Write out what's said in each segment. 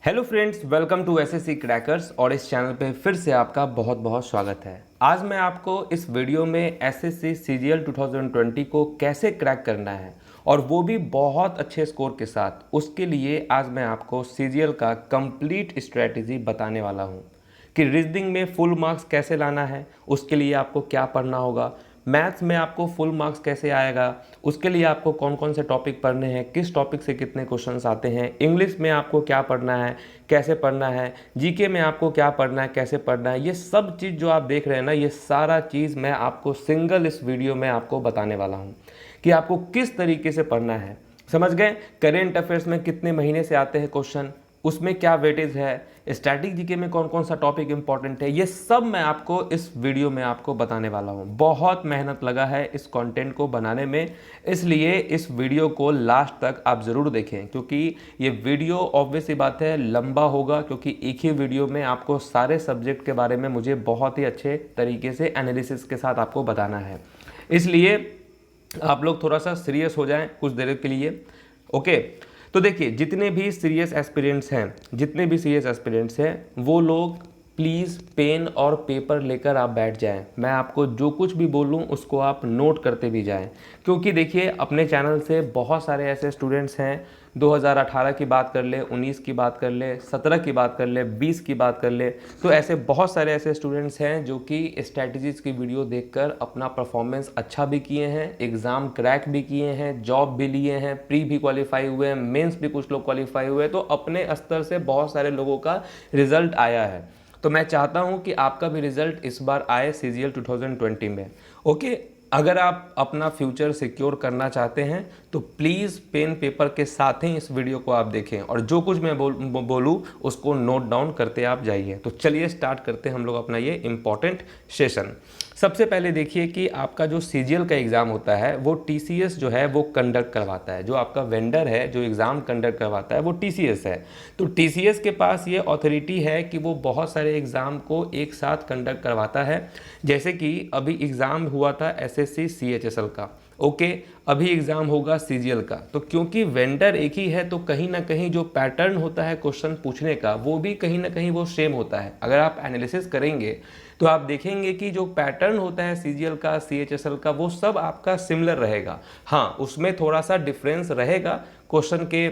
Hello friends, welcome to SSC crackers. और इस channel पे फिर से आपका बहुत बहुत स्वागत है। आज मैं आपको इस वीडियो में एसएससी सीजीएल 2020 को कैसे क्रैक करना है और वो भी बहुत अच्छे स्कोर के साथ, उसके लिए आज मैं आपको सीजीएल का कंप्लीट स्ट्रेटजी बताने वाला हूँ कि रीजनिंग में फुल मार्क्स कैसे लाना है, उसके लिए आपको क्या पढ़ना होगा, मैथ्स में आपको फुल मार्क्स कैसे आएगा, उसके लिए आपको कौन कौन से टॉपिक पढ़ने हैं, किस टॉपिक से कितने क्वेश्चंस आते हैं, इंग्लिश में आपको क्या पढ़ना है, कैसे पढ़ना है, जीके में आपको क्या पढ़ना है, कैसे पढ़ना है, ये सब चीज़ जो आप देख रहे हैं ना, ये सारा चीज़ मैं आपको सिंगल इस वीडियो में आपको बताने वाला हूँ कि आपको किस तरीके से पढ़ना है। समझ गए? करेंट अफेयर्स में कितने महीने से आते हैं क्वेश्चन, उसमें क्या वेटेज है, स्टैटिक जीके में कौन कौन सा टॉपिक इंपॉर्टेंट है, ये सब मैं आपको इस वीडियो में आपको बताने वाला हूँ। बहुत मेहनत लगा है इस कंटेंट को बनाने में, इसलिए इस वीडियो को लास्ट तक आप ज़रूर देखें, क्योंकि ये वीडियो ऑब्वियस सी बात है लंबा होगा, क्योंकि एक ही वीडियो में आपको सारे सब्जेक्ट के बारे में मुझे बहुत ही अच्छे तरीके से एनालिसिस के साथ आपको बताना है। इसलिए आप लोग थोड़ा सा सीरियस हो जाएं कुछ देर के लिए। ओके, तो देखिए, जितने भी सीरियस एस्पिरेंट्स हैं वो लोग प्लीज़ पेन और पेपर लेकर आप बैठ जाएं। मैं आपको जो कुछ भी बोलूं उसको आप नोट करते भी जाएं, क्योंकि देखिए अपने चैनल से बहुत सारे ऐसे स्टूडेंट्स हैं, 2018 की बात कर ले, 19 की बात कर ले, 17 की बात कर ले, 20 की बात कर ले, तो ऐसे बहुत सारे ऐसे स्टूडेंट्स हैं जो कि स्ट्रैटेजीज़ की वीडियो देखकर अपना परफॉर्मेंस अच्छा भी किए हैं, एग्ज़ाम क्रैक भी किए हैं, जॉब भी लिए हैं, प्री भी क्वालिफाई हुए हैं, मेंस भी कुछ लोग क्वालिफाई हुए, तो अपने स्तर से बहुत सारे लोगों का रिजल्ट आया है। तो मैं चाहता हूं कि आपका भी रिजल्ट इस बार आए सीजीएल 2020 में। ओके, अगर आप अपना फ्यूचर सिक्योर करना चाहते हैं तो प्लीज़ पेन पेपर के साथ ही इस वीडियो को आप देखें और जो कुछ मैं बोलूँ उसको नोट डाउन करते आप जाइए। तो चलिए स्टार्ट करते हैं हम लोग अपना ये इम्पॉर्टेंट सेशन। सबसे पहले देखिए कि आपका जो सीजीएल का एग्ज़ाम होता है वो टीसीएस जो है वो कंडक्ट करवाता है। जो आपका वेंडर है जो एग्ज़ाम कंडक्ट करवाता है वो टीसीएस है। तो टीसीएस के पास ये अथॉरिटी है कि वो बहुत सारे एग्ज़ाम को एक साथ कंडक्ट करवाता है। जैसे कि अभी एग्ज़ाम हुआ था एसएससी सीएचएसएल का, ओके, अभी एग्ज़ाम होगा सीजीएल का। तो क्योंकि वेंडर एक ही है तो कहीं ना कहीं जो पैटर्न होता है क्वेश्चन पूछने का वो भी कहीं ना कहीं वो सेम होता है। अगर आप एनालिसिस करेंगे तो आप देखेंगे कि जो पैटर्न होता है सीजीएल का, सीएचएसएल का, वो सब आपका सिमिलर रहेगा। हाँ, उसमें थोड़ा सा डिफरेंस रहेगा क्वेश्चन के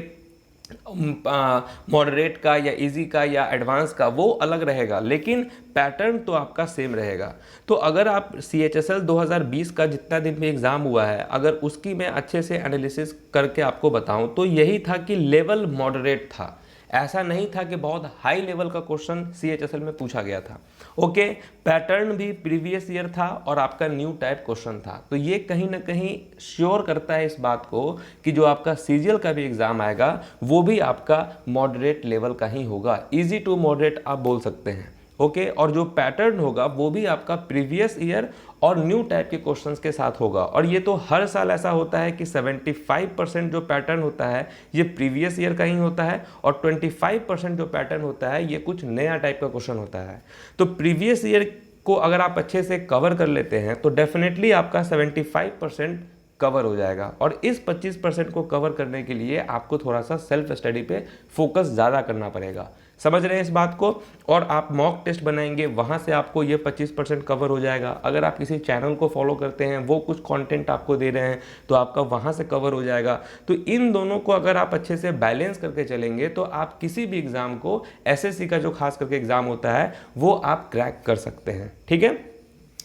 मॉडरेट का या इजी का या एडवांस का, वो अलग रहेगा, लेकिन पैटर्न तो आपका सेम रहेगा। तो अगर आप सीएचएसएल 2020 का जितना दिन में एग्ज़ाम हुआ है, अगर उसकी मैं अच्छे से एनालिसिस करके आपको बताऊं तो यही था कि लेवल मॉडरेट था। ऐसा नहीं था कि बहुत हाई लेवल का क्वेश्चन सीएचएसएल में पूछा गया था। ओके, पैटर्न भी प्रीवियस ईयर था और आपका न्यू टाइप क्वेश्चन था। तो ये कहीं ना कहीं श्योर करता है इस बात को कि जो आपका सीजीएल का भी एग्जाम आएगा वो भी आपका मॉडरेट लेवल का ही होगा, इजी टू मॉडरेट आप बोल सकते हैं। ओके, और जो पैटर्न होगा वो भी आपका प्रीवियस ईयर और न्यू टाइप के क्वेश्चंस के साथ होगा। और ये तो हर साल ऐसा होता है कि 75% जो पैटर्न होता है ये प्रीवियस ईयर का ही होता है और 25% जो पैटर्न होता है ये कुछ नया टाइप का क्वेश्चन होता है। तो प्रीवियस ईयर को अगर आप अच्छे से कवर कर लेते हैं तो डेफिनेटली आपका 75% कवर हो जाएगा। और इस 25% को कवर करने के लिए आपको थोड़ा सा सेल्फ स्टडी पे फोकस ज़्यादा करना पड़ेगा। समझ रहे हैं इस बात को? और आप मॉक टेस्ट बनाएंगे, वहाँ से आपको ये 25% कवर हो जाएगा। अगर आप किसी चैनल को फॉलो करते हैं, वो कुछ कंटेंट आपको दे रहे हैं तो आपका वहाँ से कवर हो जाएगा। तो इन दोनों को अगर आप अच्छे से बैलेंस करके चलेंगे तो आप किसी भी एग्ज़ाम को, एसएससी का जो खास करके एग्ज़ाम होता है, वो आप क्रैक कर सकते हैं। ठीक है?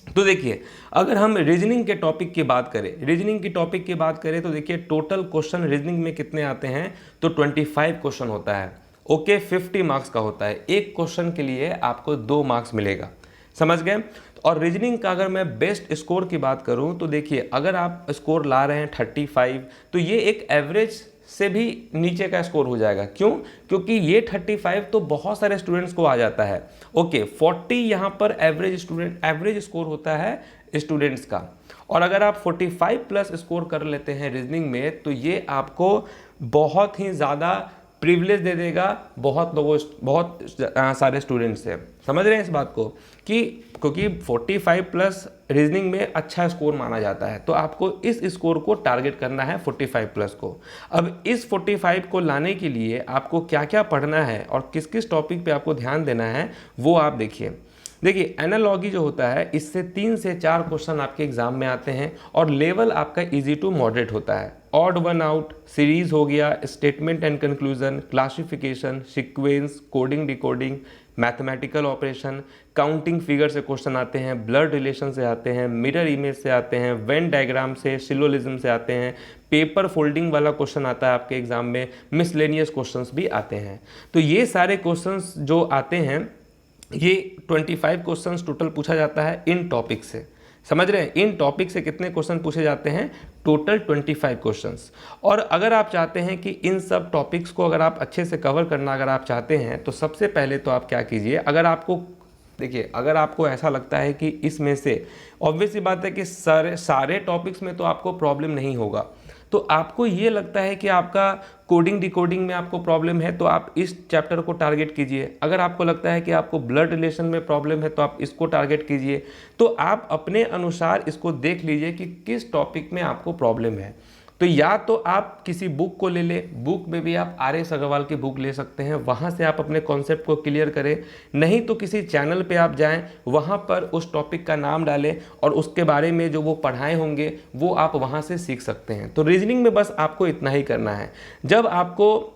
तो देखिए, अगर हम रीजनिंग के टॉपिक की बात करें तो देखिए टोटल क्वेश्चन रीजनिंग में कितने आते हैं तो 25 क्वेश्चन होता है। ओके, 50 मार्क्स का होता है। एक क्वेश्चन के लिए आपको 2 मार्क्स मिलेगा। समझ गए? और रीजनिंग का अगर मैं बेस्ट स्कोर की बात करूं तो देखिए, अगर आप स्कोर ला रहे हैं 35 तो ये एक एवरेज से भी नीचे का स्कोर हो जाएगा। क्यों? क्योंकि ये 35 तो बहुत सारे स्टूडेंट्स को आ जाता है। ओके, 40 यहाँ पर एवरेज स्कोर होता है स्टूडेंट्स का। और अगर आप 45 प्लस स्कोर कर लेते हैं रीजनिंग में तो ये आपको बहुत ही ज़्यादा प्रिविलेज दे देगा बहुत लोगों, बहुत सारे स्टूडेंट्स से। समझ रहे हैं इस बात को कि क्योंकि 45 प्लस रीजनिंग में अच्छा स्कोर माना जाता है, तो आपको इस स्कोर को टारगेट करना है 45 प्लस को। अब इस 45 को लाने के लिए आपको क्या क्या पढ़ना है और किस किस टॉपिक पे आपको ध्यान देना है वो आप देखिए। देखिए एनालॉजी जो होता है इससे 3 से 4 क्वेश्चन आपके एग्जाम में आते हैं और लेवल आपका इजी टू मॉडरेट होता है। ऑड वन आउट, सीरीज हो गया, statement and conclusion, classification, sequence, coding decoding, mathematical operation, counting figure से क्वेश्चन आते हैं, ब्लड रिलेशन से आते हैं, मिरर इमेज से आते हैं, वेन डायग्राम से, सिलोजिज्म से आते हैं, पेपर फोल्डिंग वाला क्वेश्चन आता है आपके एग्जाम में, मिसलेनियस क्वेश्चंस भी आते हैं। तो ये सारे क्वेश्चंस जो आते हैं ये 25 क्वेश्चंस टोटल पूछा जाता है इन टॉपिक से। समझ रहे हैं, इन टॉपिक से कितने क्वेश्चन पूछे जाते हैं, टोटल 25 क्वेश्चंस। और अगर आप चाहते हैं कि इन सब टॉपिक्स को अगर आप अच्छे से कवर करना अगर आप चाहते हैं तो सबसे पहले तो आप क्या कीजिए, अगर आपको देखिए अगर आपको ऐसा लगता है कि इसमें से ऑब्वियस सी बात है कि सारे टॉपिक्स में तो आपको प्रॉब्लम नहीं होगा, तो आपको ये लगता है कि आपका कोडिंग डिकोडिंग में आपको प्रॉब्लम है तो आप इस चैप्टर को टारगेट कीजिए। अगर आपको लगता है कि आपको ब्लड रिलेशन में प्रॉब्लम है तो आप इसको टारगेट कीजिए। तो आप अपने अनुसार इसको देख लीजिए कि किस टॉपिक में आपको प्रॉब्लम है। तो या तो आप किसी बुक को ले ले, बुक में भी आप RS अग्रवाल की बुक ले सकते हैं, वहाँ से आप अपने कॉन्सेप्ट को क्लियर करें। नहीं तो किसी चैनल पे आप जाएं, वहाँ पर उस टॉपिक का नाम डालें और उसके बारे में जो वो पढ़ाए होंगे वो आप वहाँ से सीख सकते हैं। तो रीजनिंग में बस आपको इतना ही करना है। जब आपको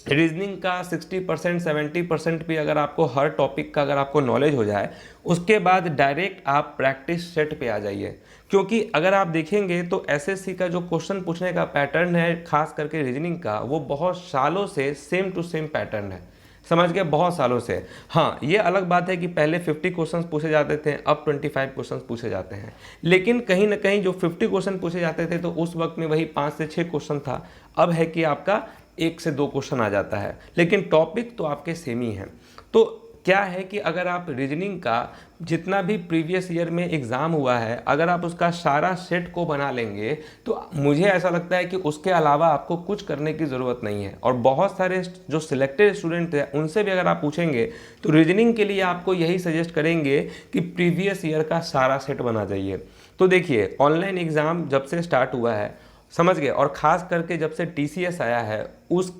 रीजनिंग का 60% 70% भी अगर आपको हर टॉपिक का अगर आपको नॉलेज हो जाए, उसके बाद डायरेक्ट आप प्रैक्टिस सेट पे आ जाइए। क्योंकि अगर आप देखेंगे तो SSC का जो क्वेश्चन पूछने का पैटर्न है खास करके रीजनिंग का, वो बहुत सालों से सेम टू सेम पैटर्न है। समझ गए, बहुत सालों से। हाँ, ये अलग बात है कि पहले 50 क्वेश्चंस पूछे जाते थे, अब 25 क्वेश्चंस पूछे जाते हैं। लेकिन कहीं ना कहीं जो 50 क्वेश्चन पूछे जाते थे तो उस वक्त में वही 5 से 6 क्वेश्चन था। अब है कि आपका 1 से 2 क्वेश्चन आ जाता है, लेकिन टॉपिक तो आपके सेम ही हैं। तो क्या है कि अगर आप रीजनिंग का जितना भी प्रीवियस ईयर में एग्ज़ाम हुआ है, अगर आप उसका सारा सेट को बना लेंगे तो मुझे ऐसा लगता है कि उसके अलावा आपको कुछ करने की ज़रूरत नहीं है। और बहुत सारे जो सिलेक्टेड स्टूडेंट हैं उनसे भी अगर आप पूछेंगे तो रीजनिंग के लिए आपको यही सजेस्ट करेंगे कि प्रीवियस ईयर का सारा सेट बना जाइए। तो देखिए ऑनलाइन एग्ज़ाम जब से स्टार्ट हुआ है, समझ गए, और ख़ास करके जब से TCS आया है,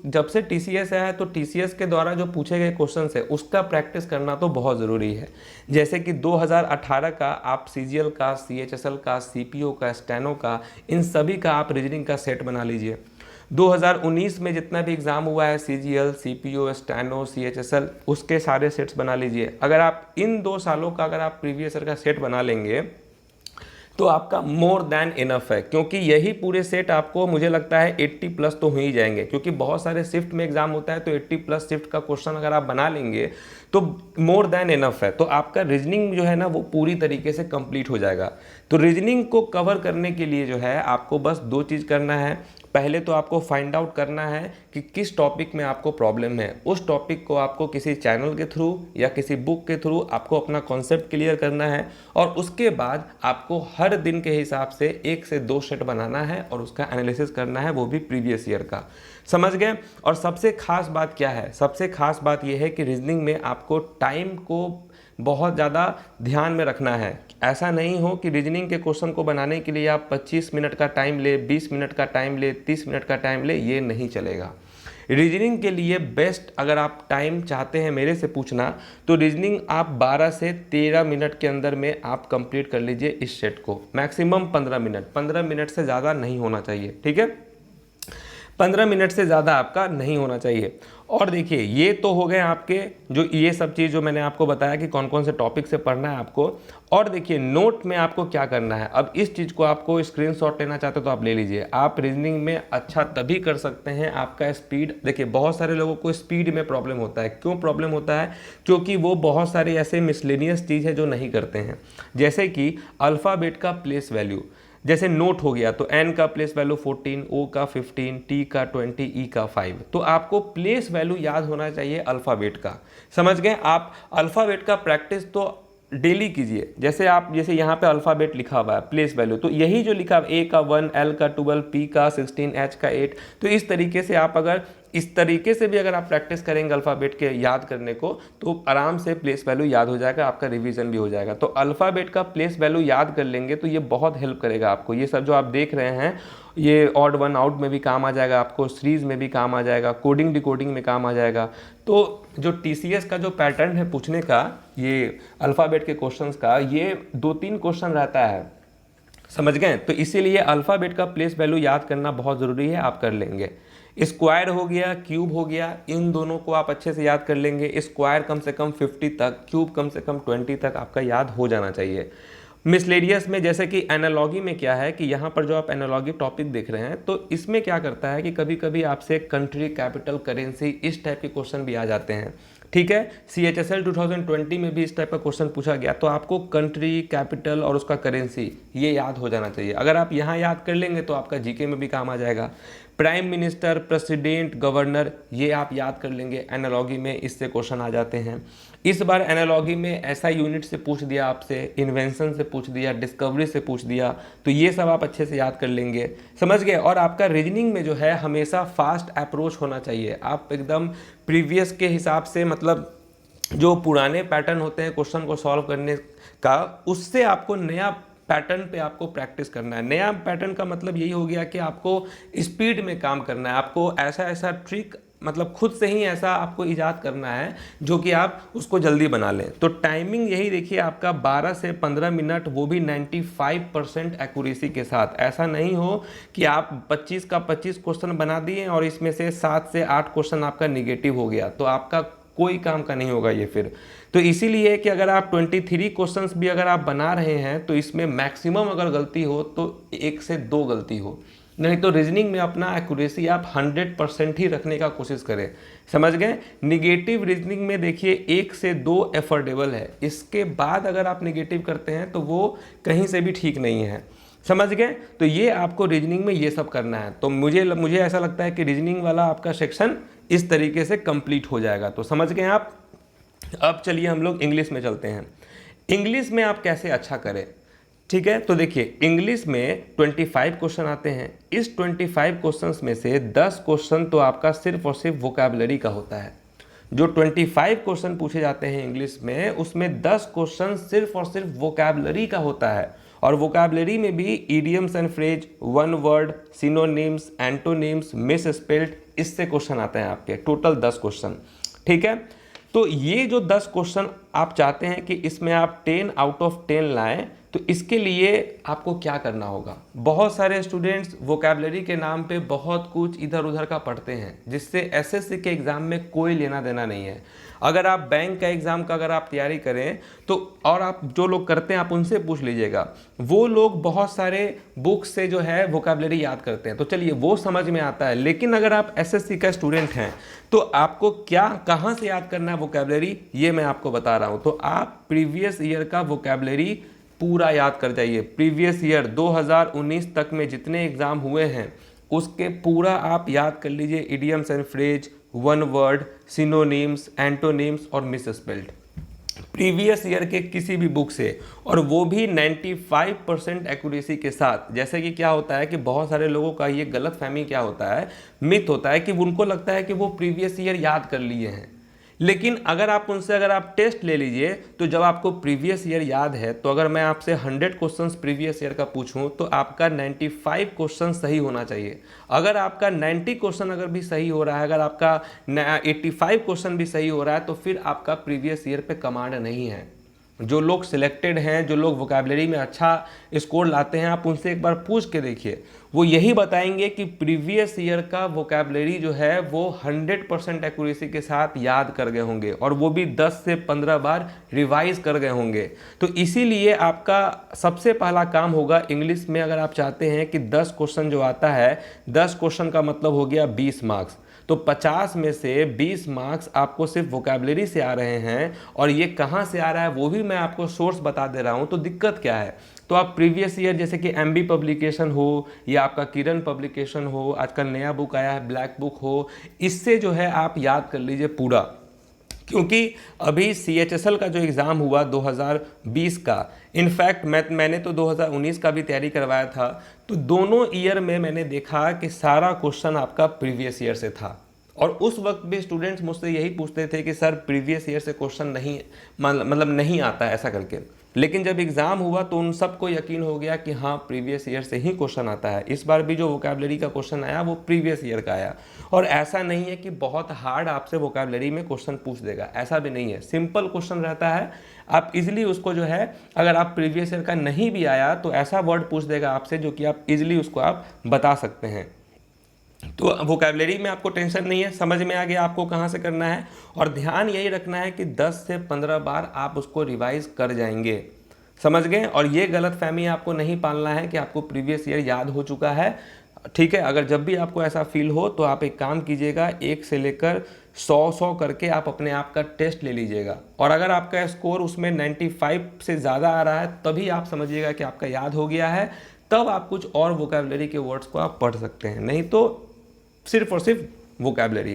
जब से TCS आया है तो TCS के द्वारा जो पूछे गए क्वेश्चन है उसका प्रैक्टिस करना तो बहुत ज़रूरी है। जैसे कि 2018 का आप CGL का, CHSL का, CPO का, स्टेनो का, इन सभी का आप रीजनिंग का सेट बना लीजिए। 2019 में जितना भी एग्ज़ाम हुआ है CGL, CPO, स्टेनो, CHSL, उसके सारे सेट्स बना लीजिए। अगर आप इन 2 सालों का अगर आप प्रीवियस ईयर का सेट बना लेंगे तो आपका मोर देन इनफ है। क्योंकि यही पूरे सेट आपको मुझे लगता है 80 प्लस तो हो ही जाएंगे, क्योंकि बहुत सारे शिफ्ट में एग्जाम होता है तो 80 प्लस शिफ्ट का क्वेश्चन अगर आप बना लेंगे तो मोर देन इनफ है। तो आपका रीजनिंग जो है ना वो पूरी तरीके से कंप्लीट हो जाएगा। तो रीजनिंग को कवर करने के लिए जो है आपको बस 2 चीज़ करना है। पहले तो आपको फाइंड आउट करना है कि किस टॉपिक में आपको प्रॉब्लम है। उस टॉपिक को आपको किसी चैनल के थ्रू या किसी बुक के थ्रू आपको अपना कॉन्सेप्ट क्लियर करना है और उसके बाद आपको हर दिन के हिसाब से 1 से 2 सेट बनाना है और उसका एनालिसिस करना है, वो भी प्रीवियस ईयर का। समझ गए। और सबसे खास बात क्या है, सबसे खास बात यह है कि रीजनिंग में आपको टाइम को बहुत ज़्यादा ध्यान में रखना है। ऐसा नहीं हो कि रीजनिंग के क्वेश्चन को बनाने के लिए आप 25 मिनट का टाइम ले, 20 मिनट का टाइम ले, 30 मिनट का टाइम ले, ये नहीं चलेगा। रीजनिंग के लिए बेस्ट अगर आप टाइम चाहते हैं मेरे से पूछना तो रीजनिंग आप 12 से 13 मिनट के अंदर में आप कंप्लीट कर लीजिए इस सेट को। मैक्सिमम 15 मिनट से ज़्यादा नहीं होना चाहिए, ठीक है। 15 मिनट से ज़्यादा आपका नहीं होना चाहिए। और देखिए ये तो हो गए आपके जो ये सब चीज़ जो मैंने आपको बताया कि कौन कौन से टॉपिक से पढ़ना है आपको। और देखिए नोट में आपको क्या करना है। अब इस चीज़ को आपको स्क्रीनशॉट लेना चाहते हो तो आप ले लीजिए। आप रीजनिंग में अच्छा तभी कर सकते हैं, आपका स्पीड, देखिए बहुत सारे लोगों को स्पीड में प्रॉब्लम होता है। क्यों प्रॉब्लम होता है? क्योंकि वो बहुत सारे ऐसे मिसलेनियस चीज़ है जो नहीं करते हैं। जैसे कि अल्फ़ाबेट का प्लेस वैल्यू, जैसे नोट हो गया तो N का प्लेस वैल्यू 14, O का 15, T का 20, E का 5। तो आपको प्लेस वैल्यू याद होना चाहिए अल्फ़ाबेट का। समझ गए। आप अल्फ़ाबेट का प्रैक्टिस तो डेली कीजिए। जैसे यहाँ पे अल्फ़ाबेट लिखा हुआ है प्लेस वैल्यू, तो यही जो लिखा है A का 1, L का 12, P का 16, H का 8, तो इस तरीके से आप अगर इस तरीके से भी अगर आप प्रैक्टिस करेंगे अल्फ़ाबेट के याद करने को तो आराम से प्लेस वैल्यू याद हो जाएगा, आपका रिवीजन भी हो जाएगा। तो अल्फ़ाबेट का प्लेस वैल्यू याद कर लेंगे तो ये बहुत हेल्प करेगा आपको। ये सब जो आप देख रहे हैं ये ऑड वन आउट में भी काम आ जाएगा आपको, सीरीज़ में भी काम आ जाएगा, कोडिंग डिकोडिंग में काम आ जाएगा। तो जो टीसीएस का जो पैटर्न है पूछने का, ये अल्फ़ाबेट के क्वेश्चंस का, ये 2-3 क्वेश्चन रहता है, समझ गए। तो इसीलिए अल्फ़ाबेट का प्लेस वैल्यू याद करना बहुत ज़रूरी है, आप कर लेंगे। स्क्वायर हो गया, क्यूब हो गया, इन दोनों को आप अच्छे से याद कर लेंगे। स्क्वायर कम से कम 50 तक, क्यूब कम से कम 20 तक आपका याद हो जाना चाहिए। मिसलेरियस में जैसे कि एनालॉगी में क्या है कि यहाँ पर जो आप एनालॉगी टॉपिक देख रहे हैं तो इसमें क्या करता है कि कभी कभी आपसे कंट्री, कैपिटल, करेंसी इस टाइप के क्वेश्चन भी आ जाते हैं, ठीक है। CHSL 2020 में भी इस टाइप का क्वेश्चन पूछा गया, तो आपको कंट्री, कैपिटल और उसका करेंसी ये याद हो जाना चाहिए। अगर आप यहाँ याद कर लेंगे तो आपका जीके में भी काम आ जाएगा। प्राइम मिनिस्टर, प्रेसिडेंट, गवर्नर ये आप याद कर लेंगे, एनालॉगी में इससे क्वेश्चन आ जाते हैं। इस बार एनालॉगी में ऐसा यूनिट से पूछ दिया आपसे, इन्वेंशन से पूछ दिया, डिस्कवरी से पूछ दिया, तो ये सब आप अच्छे से याद कर लेंगे, समझ गए। और आपका रीजनिंग में जो है हमेशा फास्ट अप्रोच होना चाहिए, आप एकदम प्रीवियस के हिसाब से, मतलब जो पुराने पैटर्न होते हैं क्वेश्चन को सॉल्व करने का, उससे आपको नया पैटर्न पे आपको प्रैक्टिस करना है। नया पैटर्न का मतलब यही हो गया कि आपको स्पीड में काम करना है, आपको ऐसा ऐसा ट्रिक, मतलब खुद से ही ऐसा आपको इजाद करना है जो कि आप उसको जल्दी बना लें। तो टाइमिंग यही देखिए आपका 12 से 15 मिनट, वो भी 95% एक्यूरेसी के साथ। ऐसा नहीं हो कि आप 25 का 25 क्वेश्चन बना दिए और इसमें से 7 से 8 क्वेश्चन आपका निगेटिव हो गया, तो आपका कोई काम का नहीं होगा ये फिर। तो इसीलिए कि अगर आप 23 क्वेश्चंस भी अगर आप बना रहे हैं तो इसमें मैक्सिमम अगर गलती हो तो 1 से 2 गलती हो, नहीं तो रीजनिंग में अपना एक्यूरेसी आप 100% ही रखने का कोशिश करें, समझ गए। निगेटिव रीजनिंग में देखिए 1 से 2 एफोर्डेबल है, इसके बाद अगर आप निगेटिव करते हैं तो वो कहीं से भी ठीक नहीं है, समझ गए। तो ये आपको रीजनिंग में ये सब करना है। तो मुझे ऐसा लगता है कि रीजनिंग वाला आपका सेक्शन इस तरीके से कंप्लीट हो जाएगा, तो समझ गए आप। अब चलिए हम लोग इंग्लिश में चलते हैं। इंग्लिश में आप कैसे अच्छा करें, ठीक है। तो देखिए इंग्लिश में 25 क्वेश्चन आते हैं। इस 25 क्वेश्चंस में से 10 क्वेश्चन तो आपका सिर्फ और सिर्फ वोकैबुलरी का होता है। जो 25 क्वेश्चन पूछे जाते हैं इंग्लिश में, उसमें 10 क्वेश्चन सिर्फ और सिर्फ वोकैबुलरी का होता है। और वोकैबुलरी में भी idioms and phrase, one word, synonyms, antonyms, miss spelled, इससे क्वेश्चन आते हैं आपके, टोटल 10 क्वेश्चन, ठीक है। तो ये जो 10 क्वेश्चन आप चाहते हैं कि इसमें आप 10 आउट ऑफ 10 लाएं, तो इसके लिए आपको क्या करना होगा। बहुत सारे स्टूडेंट्स वोकैबुलरी के नाम पे बहुत कुछ इधर उधर का पढ़ते हैं, जिससे एसएससी के एग्ज़ाम में कोई लेना देना नहीं है। अगर आप बैंक का एग्ज़ाम का अगर आप तैयारी करें तो, और आप जो लोग करते हैं आप उनसे पूछ लीजिएगा, वो लोग बहुत सारे बुक से जो है वोकैबुलरी याद करते हैं, तो चलिए वो समझ में आता है। लेकिन अगर आप एसएससी का स्टूडेंट हैं तो आपको क्या, कहाँ से याद करना है वोकैबुलरी, ये मैं आपको बता रहा हूँ। तो आप प्रीवियस ईयर का वोकैबुलरी पूरा याद कर जाइए। प्रीवियस ईयर 2019 तक में जितने एग्ज़ाम हुए हैं उसके पूरा आप याद कर लीजिए। Idioms and phrase, one word, synonyms, antonyms और मिस स्पेल्ड, प्रीवियस ईयर के किसी भी बुक से, और वो भी 95% एक्यूरेसी के साथ। जैसे कि क्या होता है कि बहुत सारे लोगों का ये गलत फहमी क्या होता है, मिथ होता है कि उनको लगता है कि वो प्रीवियस ईयर याद कर लिए हैं। लेकिन अगर आप उनसे अगर आप टेस्ट ले लीजिए तो जब आपको प्रीवियस ईयर याद है, तो अगर मैं आपसे 100 क्वेश्चंस प्रीवियस ईयर का पूछूं तो आपका 95 क्वेश्चन सही होना चाहिए। अगर आपका 90 क्वेश्चन अगर भी सही हो रहा है, अगर आपका 85 क्वेश्चन भी सही हो रहा है, तो फिर आपका प्रीवियस ईयर पे कमांड नहीं है। जो लोग सिलेक्टेड हैं, जो लोग वोकैबुलरी में अच्छा स्कोर लाते हैं, आप उनसे एक बार पूछ के देखिए, वो यही बताएंगे कि प्रीवियस ईयर का वोकैबुलरी जो है वो 100% एक्यूरेसी के साथ याद कर गए होंगे, और वो भी 10 से 15 बार रिवाइज कर गए होंगे। तो इसीलिए आपका सबसे पहला काम होगा इंग्लिश में, अगर आप चाहते हैं कि 10 क्वेश्चन जो आता है, 10 क्वेश्चन का मतलब हो गया 20 मार्क्स, तो 50 में से 20 मार्क्स आपको सिर्फ वोकैबुलरी से आ रहे हैं। और ये कहाँ से आ रहा है वो भी मैं आपको सोर्स बता दे रहा हूँ, तो दिक्कत क्या है। तो आप प्रीवियस ईयर जैसे कि एमबी पब्लिकेशन हो या आपका किरण पब्लिकेशन हो, आजकल नया बुक आया है ब्लैक बुक हो, इससे जो है आप याद कर लीजिए पूरा। क्योंकि अभी CHSL का जो एग्ज़ाम हुआ 2020 का, इनफैक्ट मैंने तो 2019 का भी तैयारी करवाया था, तो दोनों ईयर में मैंने देखा कि सारा क्वेश्चन आपका प्रीवियस ईयर से था। और उस वक्त भी स्टूडेंट्स मुझसे यही पूछते थे कि सर प्रीवियस ईयर से क्वेश्चन नहीं, मतलब नहीं आता ऐसा करके। लेकिन जब एग्ज़ाम हुआ तो उन सबको यकीन हो गया कि हाँ प्रीवियस ईयर से ही क्वेश्चन आता है। इस बार भी जो वोकैबलरी का क्वेश्चन आया वो प्रीवियस ईयर का आया। और ऐसा नहीं है कि बहुत हार्ड आपसे वोकैबलरी में क्वेश्चन पूछ देगा, ऐसा भी नहीं है। सिंपल क्वेश्चन रहता है, आप इजीली उसको जो है, अगर आप प्रीवियस ईयर का नहीं भी आया तो ऐसा वर्ड पूछ देगा आपसे जो कि आप इजीली उसको आप बता सकते हैं। तो वोकैबलरी में आपको टेंशन नहीं है, समझ में आ गया आपको कहाँ से करना है। और ध्यान यही रखना है कि 10 से 15 बार आप उसको रिवाइज कर जाएंगे, समझ गए। और ये गलत फहमी आपको नहीं पालना है कि आपको प्रीवियस ईयर याद हो चुका है, ठीक है। अगर जब भी आपको ऐसा फील हो तो आप एक काम कीजिएगा, 1 से लेकर 100 करके आप अपने आप का टेस्ट ले लीजिएगा। और अगर आपका स्कोर उसमें 95 से ज़्यादा आ रहा है तभी आप समझिएगा कि आपका याद हो गया है, तब आप कुछ और वोकैबलरी के वर्ड्स को आप पढ़ सकते हैं। नहीं तो सिर्फ और सिर्फ वोकैबलरी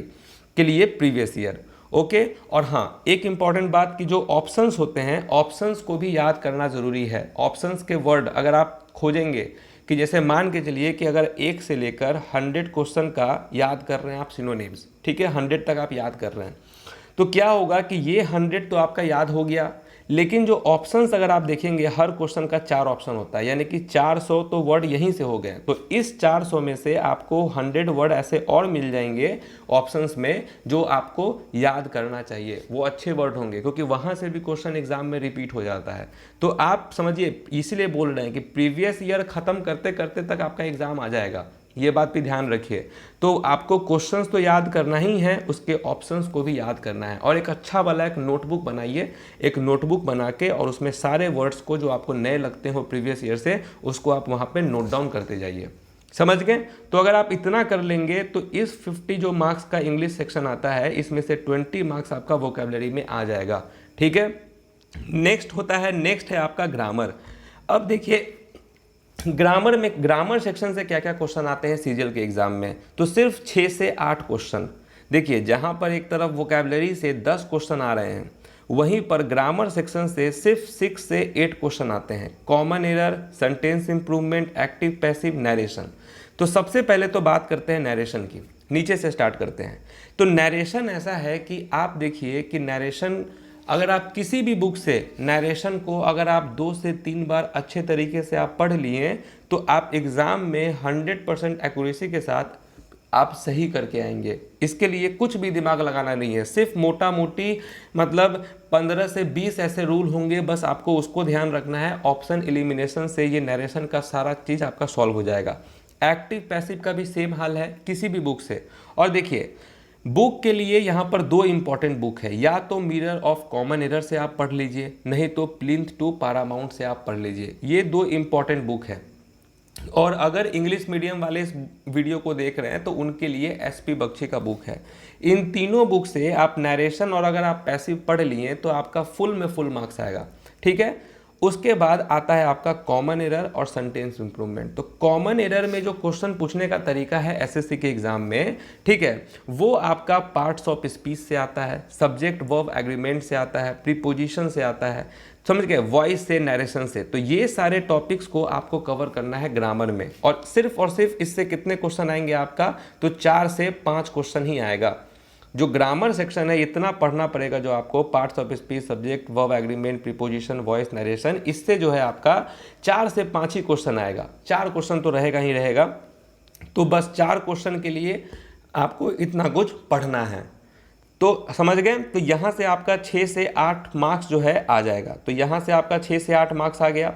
के लिए प्रीवियस ईयर, ओके। और हाँ, एक इम्पॉर्टेंट बात कि जो ऑप्शंस होते हैं, ऑप्शंस को भी याद करना ज़रूरी है। ऑप्शंस के वर्ड अगर आप खोजेंगे कि जैसे मान के चलिए कि अगर 1 से लेकर 100 क्वेश्चन का याद कर रहे हैं आप सिनोनिम्स, ठीक है, 100 तक आप याद कर रहे हैं, तो क्या होगा कि ये 100 तो आपका याद हो गया, लेकिन जो ऑप्शंस अगर आप देखेंगे हर क्वेश्चन का 4 ऑप्शन होता है, यानी कि 400 तो वर्ड यहीं से हो गए। तो इस 400 में से आपको 100 वर्ड ऐसे और मिल जाएंगे ऑप्शंस में जो आपको याद करना चाहिए। वो अच्छे वर्ड होंगे क्योंकि वहाँ से भी क्वेश्चन एग्जाम में रिपीट हो जाता है। तो आप समझिए, इसीलिए बोल रहे हैं कि प्रीवियस ईयर ख़त्म करते करते तक आपका एग्ज़ाम आ जाएगा, ये बात भी ध्यान रखिए। तो आपको क्वेश्चंस तो याद करना ही है, उसके ऑप्शंस को भी याद करना है। और एक अच्छा वाला एक नोटबुक बनाइए, एक नोटबुक बना के और उसमें सारे वर्ड्स को जो आपको नए लगते हो प्रीवियस ईयर से, उसको आप वहाँ पे नोट डाउन करते जाइए, समझ गए। तो अगर आप इतना कर लेंगे तो इस 50 जो मार्क्स का इंग्लिश सेक्शन आता है, इसमें से 20 मार्क्स आपका वोकैबलरी में आ जाएगा, ठीक है। नेक्स्ट है आपका ग्रामर। अब देखिए ग्रामर में, ग्रामर सेक्शन से क्या क्या क्वेश्चन आते हैं सीजीएल के एग्जाम में, तो सिर्फ 6 से 8 क्वेश्चन। देखिए जहां पर एक तरफ वोकैबलरी से 10 क्वेश्चन आ रहे हैं, वहीं पर ग्रामर सेक्शन से सिर्फ 6 से 8 क्वेश्चन आते हैं। Common error, sentence improvement, active passive, narration. तो सबसे पहले तो बात करते हैं नरेशन की, नीचे से स्टार्ट करते हैं। तो नरेशन ऐसा है कि आप देखिए कि नरेशन, अगर आप किसी भी बुक से नरेशन को अगर आप 2 से 3 बार अच्छे तरीके से आप पढ़ लिए तो आप एग्ज़ाम में 100% एक्यूरेसी के साथ आप सही करके आएंगे। इसके लिए कुछ भी दिमाग लगाना नहीं है, सिर्फ मोटा मोटी मतलब 15 से 20 ऐसे रूल होंगे, बस आपको उसको ध्यान रखना है। ऑप्शन एलिमिनेशन से ये नरेशन का सारा चीज़ आपका सॉल्व हो जाएगा। एक्टिव पैसिव का भी सेम हाल है किसी भी बुक से। और देखिए बुक के लिए यहाँ पर 2 इंपॉर्टेंट बुक है, या तो मिरर ऑफ कॉमन एरर से आप पढ़ लीजिए, नहीं तो प्लिंथ टू पैरामाउंट से आप पढ़ लीजिए। ये 2 इंपॉर्टेंट बुक है। और अगर इंग्लिश मीडियम वाले इस वीडियो को देख रहे हैं तो उनके लिए एसपी बख्शी का बुक है। इन तीनों बुक से आप नरेशन और अगर आप पैसिव पढ़ लिए तो आपका फुल में फुल मार्क्स आएगा, ठीक है। उसके बाद आता है आपका कॉमन एरर और सेंटेंस इंप्रूवमेंट। तो कॉमन एरर में जो क्वेश्चन पूछने का तरीका है एसएससी के एग्जाम में, ठीक है, वो आपका पार्ट्स ऑफ स्पीच से आता है, सब्जेक्ट वर्ब एग्रीमेंट से आता है, प्रीपोजिशन से आता है, समझ गए, वॉइस से, नरेशन से। तो ये सारे टॉपिक्स को आपको कवर करना है ग्रामर में। और सिर्फ इससे कितने क्वेश्चन आएंगे आपका, तो 4 से 5 क्वेश्चन ही आएगा। जो ग्रामर सेक्शन है इतना पढ़ना पड़ेगा जो आपको parts of speech, subject verb agreement, preposition, voice, narration, इससे जो है आपका 4 से 5 ही क्वेश्चन आएगा। 4 क्वेश्चन तो रहेगा ही रहेगा। तो बस 4 क्वेश्चन के लिए आपको इतना कुछ पढ़ना है, तो समझ गए। तो यहाँ से आपका 6 से 8 मार्क्स जो है आ जाएगा। तो यहाँ से आपका 6 से 8 मार्क्स आ गया।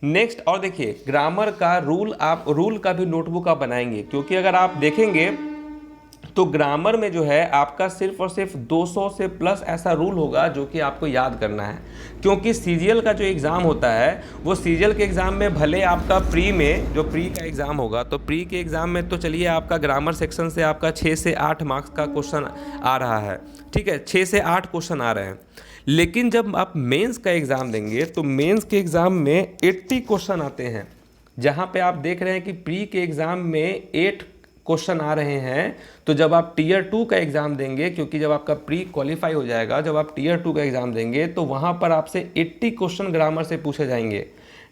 नेक्स्ट, और देखिए ग्रामर का रूल का भी नोटबुक आप बनाएंगे, क्योंकि अगर आप देखेंगे तो ग्रामर में जो है आपका सिर्फ और सिर्फ 200 से प्लस ऐसा रूल होगा जो कि आपको याद करना है। क्योंकि सीजीएल का जो एग्ज़ाम होता है वो सीजीएल के एग्ज़ाम में भले आपका प्री में जो प्री का एग्ज़ाम होगा, तो प्री के एग्ज़ाम में तो चलिए आपका ग्रामर सेक्शन से आपका 6 से 8 मार्क्स का क्वेश्चन आ रहा है, ठीक है, 6 से 8 क्वेश्चन आ रहे हैं। लेकिन जब आप मेंस का एग्ज़ाम देंगे तो मेंस के एग्ज़ाम में 80 क्वेश्चन आते हैं। जहाँ पे आप देख रहे हैं कि प्री के एग्ज़ाम में 8 क्वेश्चन आ रहे हैं, तो जब आप टीयर 2 का एग्ज़ाम देंगे, क्योंकि जब आपका प्री क्वालिफाई हो जाएगा, जब आप टीयर 2 का एग्ज़ाम देंगे तो वहाँ पर आपसे 80 क्वेश्चन ग्रामर से पूछे जाएंगे।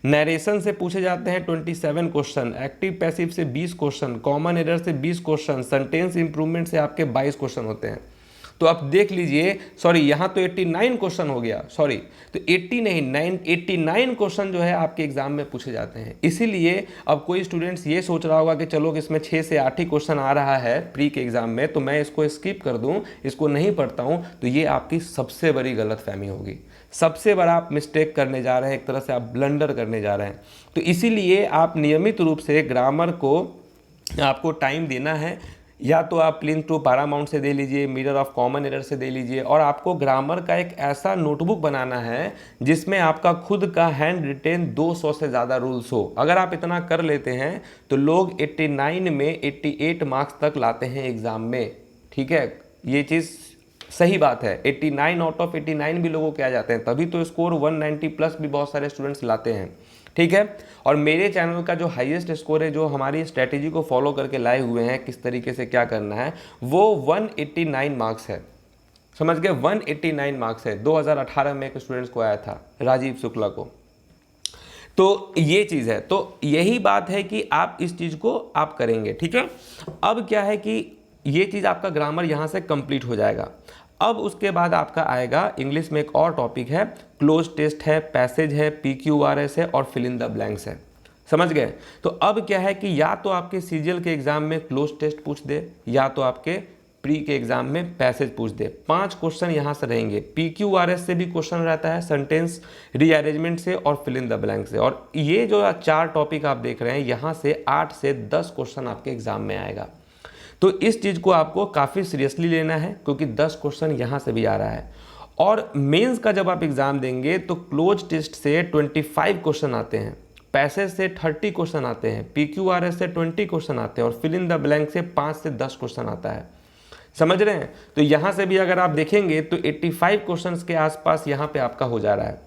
नरेशन से पूछे जाते हैं 27 क्वेश्चन, एक्टिव पैसिव से 20 क्वेश्चन, कॉमन एरर से 20 क्वेश्चन, सेंटेंस इंप्रूवमेंट से आपके 22 क्वेश्चन होते हैं। तो आप देख लीजिए, सॉरी यहाँ तो 89 क्वेश्चन हो गया, सॉरी, तो 80 नहीं 89 क्वेश्चन जो है आपके एग्जाम में पूछे जाते हैं। इसीलिए अब कोई स्टूडेंट्स ये सोच रहा होगा कि चलो इसमें 6 से 8 ही क्वेश्चन आ रहा है प्री के एग्जाम में, तो मैं इसको स्किप कर दूं, इसको नहीं पढ़ता हूं, तो ये आपकी सबसे बड़ी गलतफहमी होगी। सबसे बड़ा आप मिस्टेक करने जा रहे हैं, एक तरह से आप ब्लंडर करने जा रहे हैं। तो इसीलिए आप नियमित रूप से ग्रामर को आपको टाइम देना है, या तो आप प्लिंथ टू पैरामाउंट से दे लीजिए, मिरर ऑफ कॉमन एरर से दे लीजिए, और आपको ग्रामर का एक ऐसा नोटबुक बनाना है जिसमें आपका खुद का हैंड रिटेन 200 से ज़्यादा रूल्स हो। अगर आप इतना कर लेते हैं तो लोग 89 में 88 मार्क्स तक लाते हैं एग्ज़ाम में, ठीक है, ये चीज़ सही बात है। 89 आउट ऑफ 89 भी लोगों के आ जाते हैं, तभी तो स्कोर 190 प्लस भी बहुत सारे स्टूडेंट्स लाते हैं, ठीक है। और मेरे चैनल का जो हाईएस्ट स्कोर है, जो हमारी स्ट्रेटेजी को फॉलो करके लाए हुए हैं किस तरीके से क्या करना है, वो 189 मार्क्स है, समझ गए, 189 मार्क्स है। 2018 में एक स्टूडेंट्स को आया था, राजीव शुक्ला को। तो ये चीज़ है, तो यही बात है कि आप इस चीज़ को आप करेंगे, ठीक है। अब क्या है कि ये चीज़ आपका ग्रामर यहाँ से कंप्लीट हो जाएगा। अब उसके बाद आपका आएगा इंग्लिश में एक और टॉपिक है, क्लोज टेस्ट है, पैसेज है, PQRS है और फिल इन द ब्लैंक्स है, समझ गए। तो अब क्या है कि या तो आपके सीजीएल के एग्जाम में क्लोज टेस्ट पूछ दे, या तो आपके प्री के एग्जाम में पैसेज पूछ दे। 5 क्वेश्चन यहाँ से रहेंगे। PQRS से भी क्वेश्चन रहता है, सेंटेंस रीअरेंजमेंट से और फिल इन द ब्लैंक से। और ये जो 4 टॉपिक आप देख रहे हैं, यहाँ से 8 से 10 क्वेश्चन आपके एग्जाम में आएगा। तो इस चीज़ को आपको काफ़ी सीरियसली लेना है, क्योंकि 10 क्वेश्चन यहाँ से भी आ रहा है। और मेंस का जब आप एग्ज़ाम देंगे तो क्लोज टेस्ट से 25 क्वेश्चन आते हैं, पैसेज से 30 क्वेश्चन आते हैं, PQRS से 20 क्वेश्चन आते हैं और फिल इन द ब्लैंक से 5 से 10 क्वेश्चन आता है, समझ रहे हैं। तो यहाँ से भी अगर आप देखेंगे तो 85 क्वेश्चन के आसपास यहाँ पे आपका हो जा रहा है,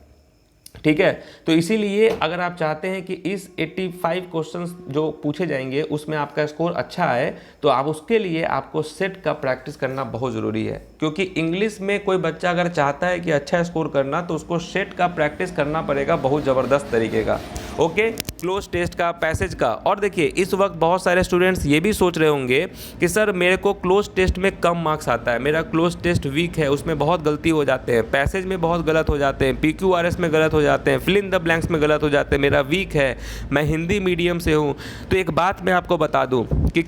ठीक है। तो इसीलिए अगर आप चाहते हैं कि इस 85 क्वेश्चंस जो पूछे जाएंगे उसमें आपका स्कोर अच्छा आए, तो आप उसके लिए आपको सेट का प्रैक्टिस करना बहुत ज़रूरी है। क्योंकि इंग्लिश में कोई बच्चा अगर चाहता है कि अच्छा स्कोर करना, तो उसको सेट का प्रैक्टिस करना पड़ेगा बहुत ज़बरदस्त तरीके का, ओके, क्लोज टेस्ट का, पैसेज का। और देखिए इस वक्त बहुत सारे स्टूडेंट्स ये भी सोच रहे होंगे कि सर मेरे को क्लोज टेस्ट में कम मार्क्स आता है, मेरा क्लोज टेस्ट वीक है, उसमें बहुत गलती हो जाते हैं, पैसेज में बहुत गलत हो जाते हैं, PQRS में गलत हो जाते हैं, फिल इन द ब्लैंक्स में गलत हो जाते हैं, मेरा वीक है, मैं हिंदी मीडियम से हूँ। तो एक बात मैं आपको बता दूँ कि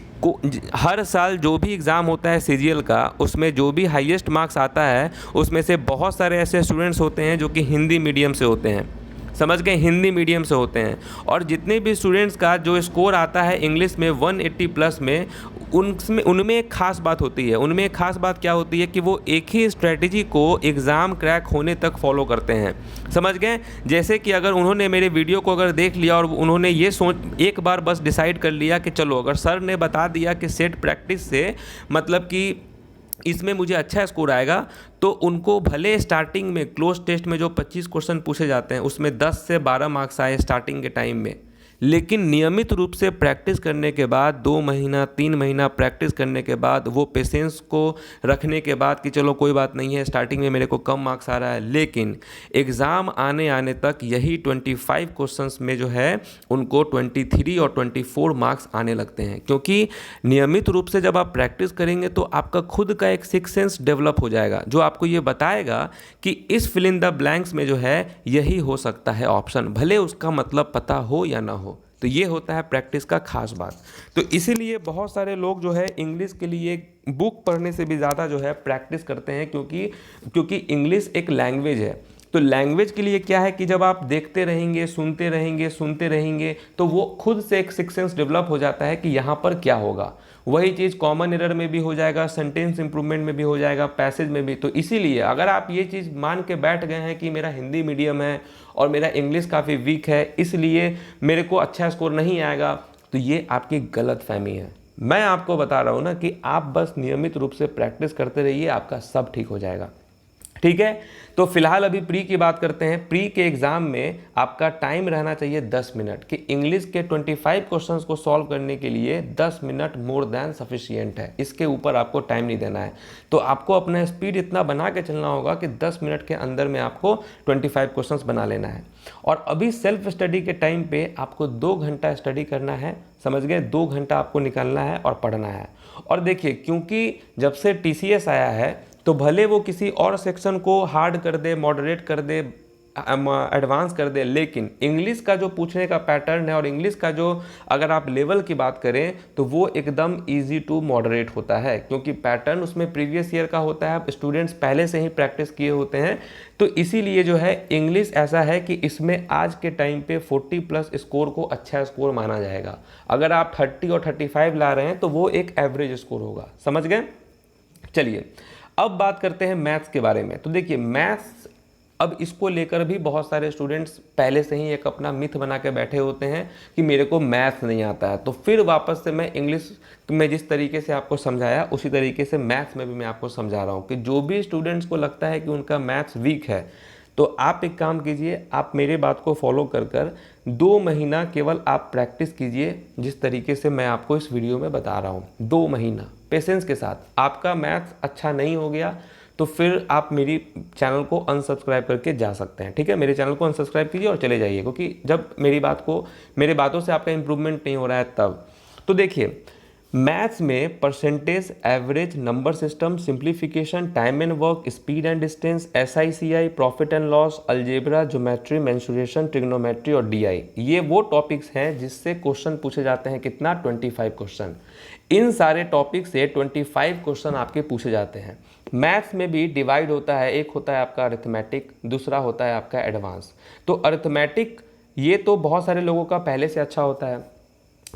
हर साल जो भी एग्ज़ाम होता है सीजीएल का, उसमें जो भी हाईएस्ट मार्क्स आता है उसमें से बहुत सारे ऐसे स्टूडेंट्स होते हैं जो कि हिंदी मीडियम से होते हैं, समझ गए, हिंदी मीडियम से होते हैं। और जितने भी स्टूडेंट्स का जो स्कोर आता है इंग्लिश में 180 प्लस में, उनमें एक खास बात होती है। उनमें एक खास बात क्या होती है कि वो एक ही स्ट्रेटजी को एग्ज़ाम क्रैक होने तक फॉलो करते हैं, समझ गए। जैसे कि अगर उन्होंने मेरे वीडियो को अगर देख लिया और उन्होंने ये एक बार बस डिसाइड कर लिया कि चलो अगर सर ने बता दिया कि सेट प्रैक्टिस से मतलब कि इसमें मुझे अच्छा स्कोर आएगा, तो उनको भले स्टार्टिंग में क्लोज टेस्ट में जो 25 क्वेश्चन पूछे जाते हैं उसमें 10 से 12 मार्क्स आए स्टार्टिंग के टाइम में, लेकिन नियमित रूप से प्रैक्टिस करने के बाद 2 महीना 3 महीना प्रैक्टिस करने के बाद, वो पेशेंस को रखने के बाद कि चलो कोई बात नहीं है स्टार्टिंग में मेरे को कम मार्क्स आ रहा है, लेकिन एग्ज़ाम आने तक यही 25 क्वेश्चंस में जो है उनको 23 और 24 मार्क्स आने लगते हैं। क्योंकि नियमित रूप से जब आप प्रैक्टिस करेंगे तो आपका खुद का एक सिक्स सेंस डेवलप हो जाएगा, जो आपको ये बताएगा कि इस फिल इन द ब्लैंक्स में जो है यही हो सकता है ऑप्शन, भले उसका मतलब पता हो या ना हो। तो ये होता है प्रैक्टिस का खास बात। तो इसीलिए बहुत सारे लोग जो है इंग्लिश के लिए बुक पढ़ने से भी ज़्यादा जो है प्रैक्टिस करते हैं, क्योंकि इंग्लिश एक लैंग्वेज है। तो लैंग्वेज के लिए क्या है कि जब आप देखते रहेंगे, सुनते रहेंगे तो वो खुद से एक सिक्स सेंस डेवलप हो जाता है कि यहाँ पर क्या होगा। वही चीज़ कॉमन एरर में भी हो जाएगा, सेंटेंस इंप्रूवमेंट में भी हो जाएगा, पैसेज में भी। तो इसीलिए अगर आप ये चीज़ मान के बैठ गए हैं कि मेरा हिंदी मीडियम है और मेरा इंग्लिश काफ़ी वीक है, इसलिए मेरे को अच्छा स्कोर नहीं आएगा, तो ये आपकी गलत फहमी है। मैं आपको बता रहा हूँ ना कि आप बस नियमित रूप से प्रैक्टिस करते रहिए, आपका सब ठीक हो जाएगा। ठीक है। तो फिलहाल अभी प्री की बात करते हैं। प्री के एग्जाम में आपका टाइम रहना चाहिए 10 मिनट, कि इंग्लिश के 25 क्वेश्चंस को सॉल्व करने के लिए 10 मिनट मोर देन सफिशिएंट है, इसके ऊपर आपको टाइम नहीं देना है। तो आपको अपना स्पीड इतना बना के चलना होगा कि 10 मिनट के अंदर में आपको 25 क्वेश्चंस बना लेना है। और अभी सेल्फ स्टडी के टाइम पे आपको 2 घंटा स्टडी करना है, समझ गए, 2 घंटा आपको निकालना है और पढ़ना है। और देखिए, क्योंकि जब से TCS आया है तो भले वो किसी और सेक्शन को हार्ड कर दे, मॉडरेट कर दे, एडवांस कर दे, लेकिन इंग्लिश का जो पूछने का पैटर्न है और इंग्लिश का जो अगर आप लेवल की बात करें तो वो एकदम इजी टू मॉडरेट होता है, क्योंकि पैटर्न उसमें प्रीवियस ईयर का होता है, स्टूडेंट्स पहले से ही प्रैक्टिस किए होते हैं। तो इसीलिए जो है इंग्लिश ऐसा है कि इसमें आज के टाइम पे 40+ स्कोर को अच्छा स्कोर माना जाएगा। अगर आप 30 और 35 ला रहे हैं तो वो एक एवरेज स्कोर होगा, समझ गए। चलिए अब बात करते हैं मैथ्स के बारे में। तो देखिए मैथ्स, अब इसको लेकर भी बहुत सारे स्टूडेंट्स पहले से ही एक अपना मिथ बना के बैठे होते हैं कि मेरे को मैथ्स नहीं आता है। तो फिर वापस से मैं इंग्लिश में जिस तरीके से आपको समझाया उसी तरीके से मैथ्स में भी मैं आपको समझा रहा हूँ कि जो भी स्टूडेंट्स को लगता है कि उनका मैथ्स वीक है तो आप एक काम कीजिए, आप मेरे बात को फॉलो कर कर 2 महीना केवल आप प्रैक्टिस कीजिए जिस तरीके से मैं आपको इस वीडियो में बता रहा हूँ। 2 महीना पेशेंस के साथ। आपका मैथ्स अच्छा नहीं हो गया तो फिर आप मेरी चैनल को अनसब्सक्राइब करके जा सकते हैं, ठीक है। मेरे चैनल को अनसब्सक्राइब कीजिए और चले जाइए, क्योंकि जब मेरे बातों से आपका इंप्रूवमेंट नहीं हो रहा है तब। तो देखिए मैथ्स में percentage, average, number system, simplification, time and work, speed and distance, SICI, profit and loss, algebra, geometry, mensuration, trigonometry और DI, ये वो टॉपिक्स हैं जिससे क्वेश्चन पूछे जाते हैं। कितना? 25 क्वेश्चन। इन सारे टॉपिक से 25 क्वेश्चन आपके पूछे जाते हैं। मैथ्स में भी डिवाइड होता है, एक होता है आपका अरिथमेटिक, दूसरा होता है आपका एडवांस। तो अरिथमेटिक ये तो बहुत सारे लोगों का पहले से अच्छा होता है,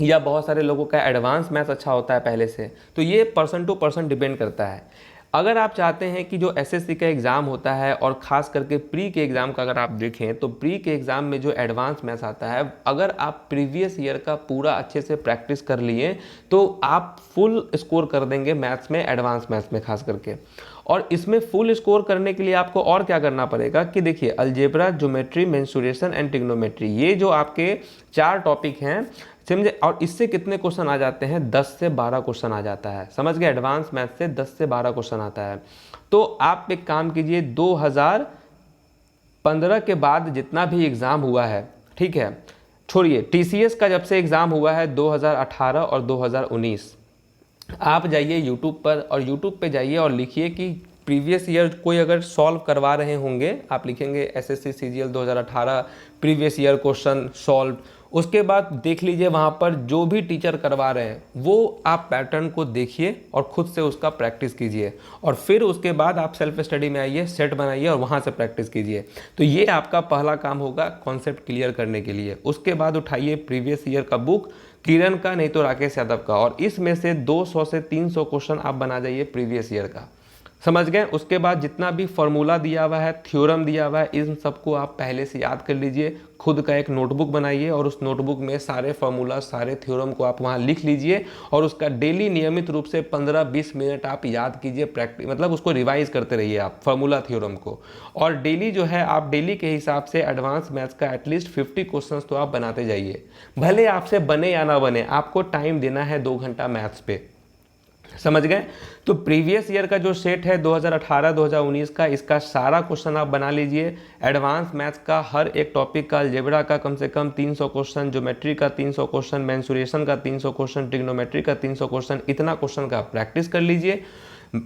या बहुत सारे लोगों का एडवांस मैथ्स अच्छा होता है पहले से। तो ये पर्सन टू पर्सन डिपेंड करता है। अगर आप चाहते हैं कि जो SSC का एग्ज़ाम होता है और ख़ास करके प्री के एग्ज़ाम का अगर आप देखें तो प्री के एग्ज़ाम में जो एडवांस मैथ्स आता है, अगर आप प्रीवियस ईयर का पूरा अच्छे से प्रैक्टिस कर लिए तो आप फुल स्कोर कर देंगे मैथ्स में, एडवांस मैथ्स में खास करके। और इसमें फुल स्कोर करने के लिए आपको और क्या करना पड़ेगा कि देखिए algebra, geometry, mensuration and trigonometry, ये जो आपके 4 टॉपिक हैं, समझे। और इससे कितने क्वेश्चन आ जाते हैं? 10 से 12 क्वेश्चन आ जाता है, समझ गए। एडवांस मैथ से 10 से 12 क्वेश्चन आता है। तो आप एक काम कीजिए, 2015 के बाद जितना भी एग्ज़ाम हुआ है, ठीक है, छोड़िए TCS का जब से एग्ज़ाम हुआ है 2018 और 2019, आप जाइए यूट्यूब पर और यूट्यूब पे जाइए और लिखिए कि प्रीवियस ईयर कोई अगर सॉल्व करवा रहे होंगे, आप लिखेंगे SSC CGL 2018 previous year question solve. उसके बाद देख लीजिए वहाँ पर जो भी टीचर करवा रहे हैं वो आप पैटर्न को देखिए और खुद से उसका प्रैक्टिस कीजिए, और फिर उसके बाद आप सेल्फ स्टडी में आइए, सेट बनाइए और वहाँ से प्रैक्टिस कीजिए। तो ये आपका पहला काम होगा कॉन्सेप्ट क्लियर करने के लिए। उसके बाद उठाइए प्रीवियस ईयर का बुक, किरण का नहीं तो राकेश यादव का, और इसमें से 200 से 300 क्वेश्चन आप बना जाइए प्रीवियस ईयर का, समझ गए। उसके बाद जितना भी फॉर्मूला दिया हुआ है, थ्योरम दिया हुआ है, इन सबको आप पहले से याद कर लीजिए। खुद का एक नोटबुक बनाइए और उस नोटबुक में सारे फॉर्मूला, सारे थ्योरम को आप वहाँ लिख लीजिए और उसका डेली नियमित रूप से 15-20 मिनट आप याद कीजिए, प्रैक्टिस मतलब उसको रिवाइज करते रहिए आप फॉर्मूला, थ्योरम को। और डेली जो है आप डेली के हिसाब से एडवांस मैथ्स का एटलीस्ट 50 क्वेश्चन तो आप बनाते जाइए। भले आपसे बने या ना बने, आपको टाइम देना है 2 घंटा मैथ्स पे, समझ गए। तो प्रीवियस ईयर का जो सेट है 2018-2019 का, इसका सारा क्वेश्चन आप बना लीजिए। एडवांस मैथ्स का हर एक टॉपिक का, अलजेब्रा का कम से कम 300 क्वेश्चन, ज्योमेट्री का 300 क्वेश्चन, मेंसुरेशन का 300 क्वेश्चन, ट्रिग्नोमेट्री का 300 क्वेश्चन, इतना क्वेश्चन का प्रैक्टिस कर लीजिए।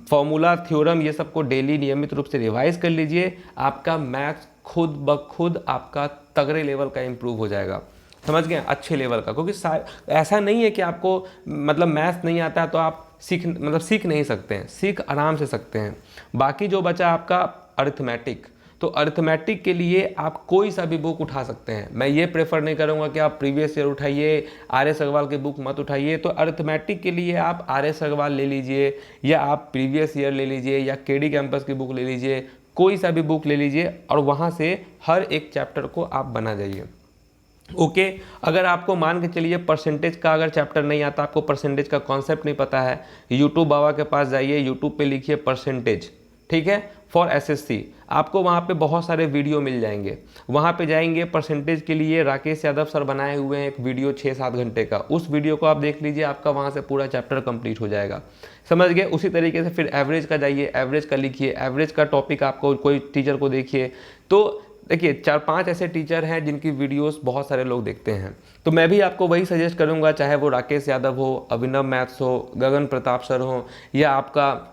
फॉर्मूला, थ्योरम ये सबको डेली नियमित रूप से रिवाइज कर लीजिए। आपका मैथ्स खुद ब खुद आपका तगड़े लेवल का इंप्रूव हो जाएगा, समझ गए, अच्छे लेवल का। क्योंकि ऐसा नहीं है कि आपको मतलब मैथ्स नहीं आता है तो आप सीख नहीं सकते हैं, सीख आराम से सकते हैं। बाकी जो बचा आपका अरिथमेटिक, तो अरिथमेटिक के लिए आप कोई सा भी बुक उठा सकते हैं। मैं ये प्रेफर नहीं करूँगा कि आप प्रीवियस ईयर उठाइए, RS अग्रवाल की बुक मत उठाइए। तो अरिथमेटिक के लिए आप RS अग्रवाल ले लीजिए, या आप प्रीवियस ईयर ले लीजिए, या KD कैंपस की बुक ले लीजिए, कोई सा भी बुक ले लीजिए और वहाँ से हर एक चैप्टर को आप बना जाइए। ओके अगर आपको मान के चलिए परसेंटेज का अगर चैप्टर नहीं आता, आपको परसेंटेज का कॉन्सेप्ट नहीं पता है, यूट्यूब बाबा के पास जाइए, यूट्यूब पे लिखिए परसेंटेज, ठीक है, फॉर एसएससी, आपको वहाँ पे बहुत सारे वीडियो मिल जाएंगे। वहाँ पे जाएंगे, परसेंटेज के लिए राकेश यादव सर बनाए हुए हैं एक वीडियो 6-7 घंटे का, उस वीडियो को आप देख लीजिए, आपका वहाँ से पूरा चैप्टर कंप्लीट हो जाएगा। समझ गए। उसी तरीके से फिर एवरेज का जाइए, एवरेज का लिखिए, एवरेज का टॉपिक आपको कोई टीचर को देखिए। तो देखिए 4-5 ऐसे टीचर हैं जिनकी वीडियोस बहुत सारे लोग देखते हैं, तो मैं भी आपको वही सजेस्ट करूंगा, चाहे वो राकेश यादव हो, अभिनव मैथ्स हो, गगन प्रताप सर हो, या आपका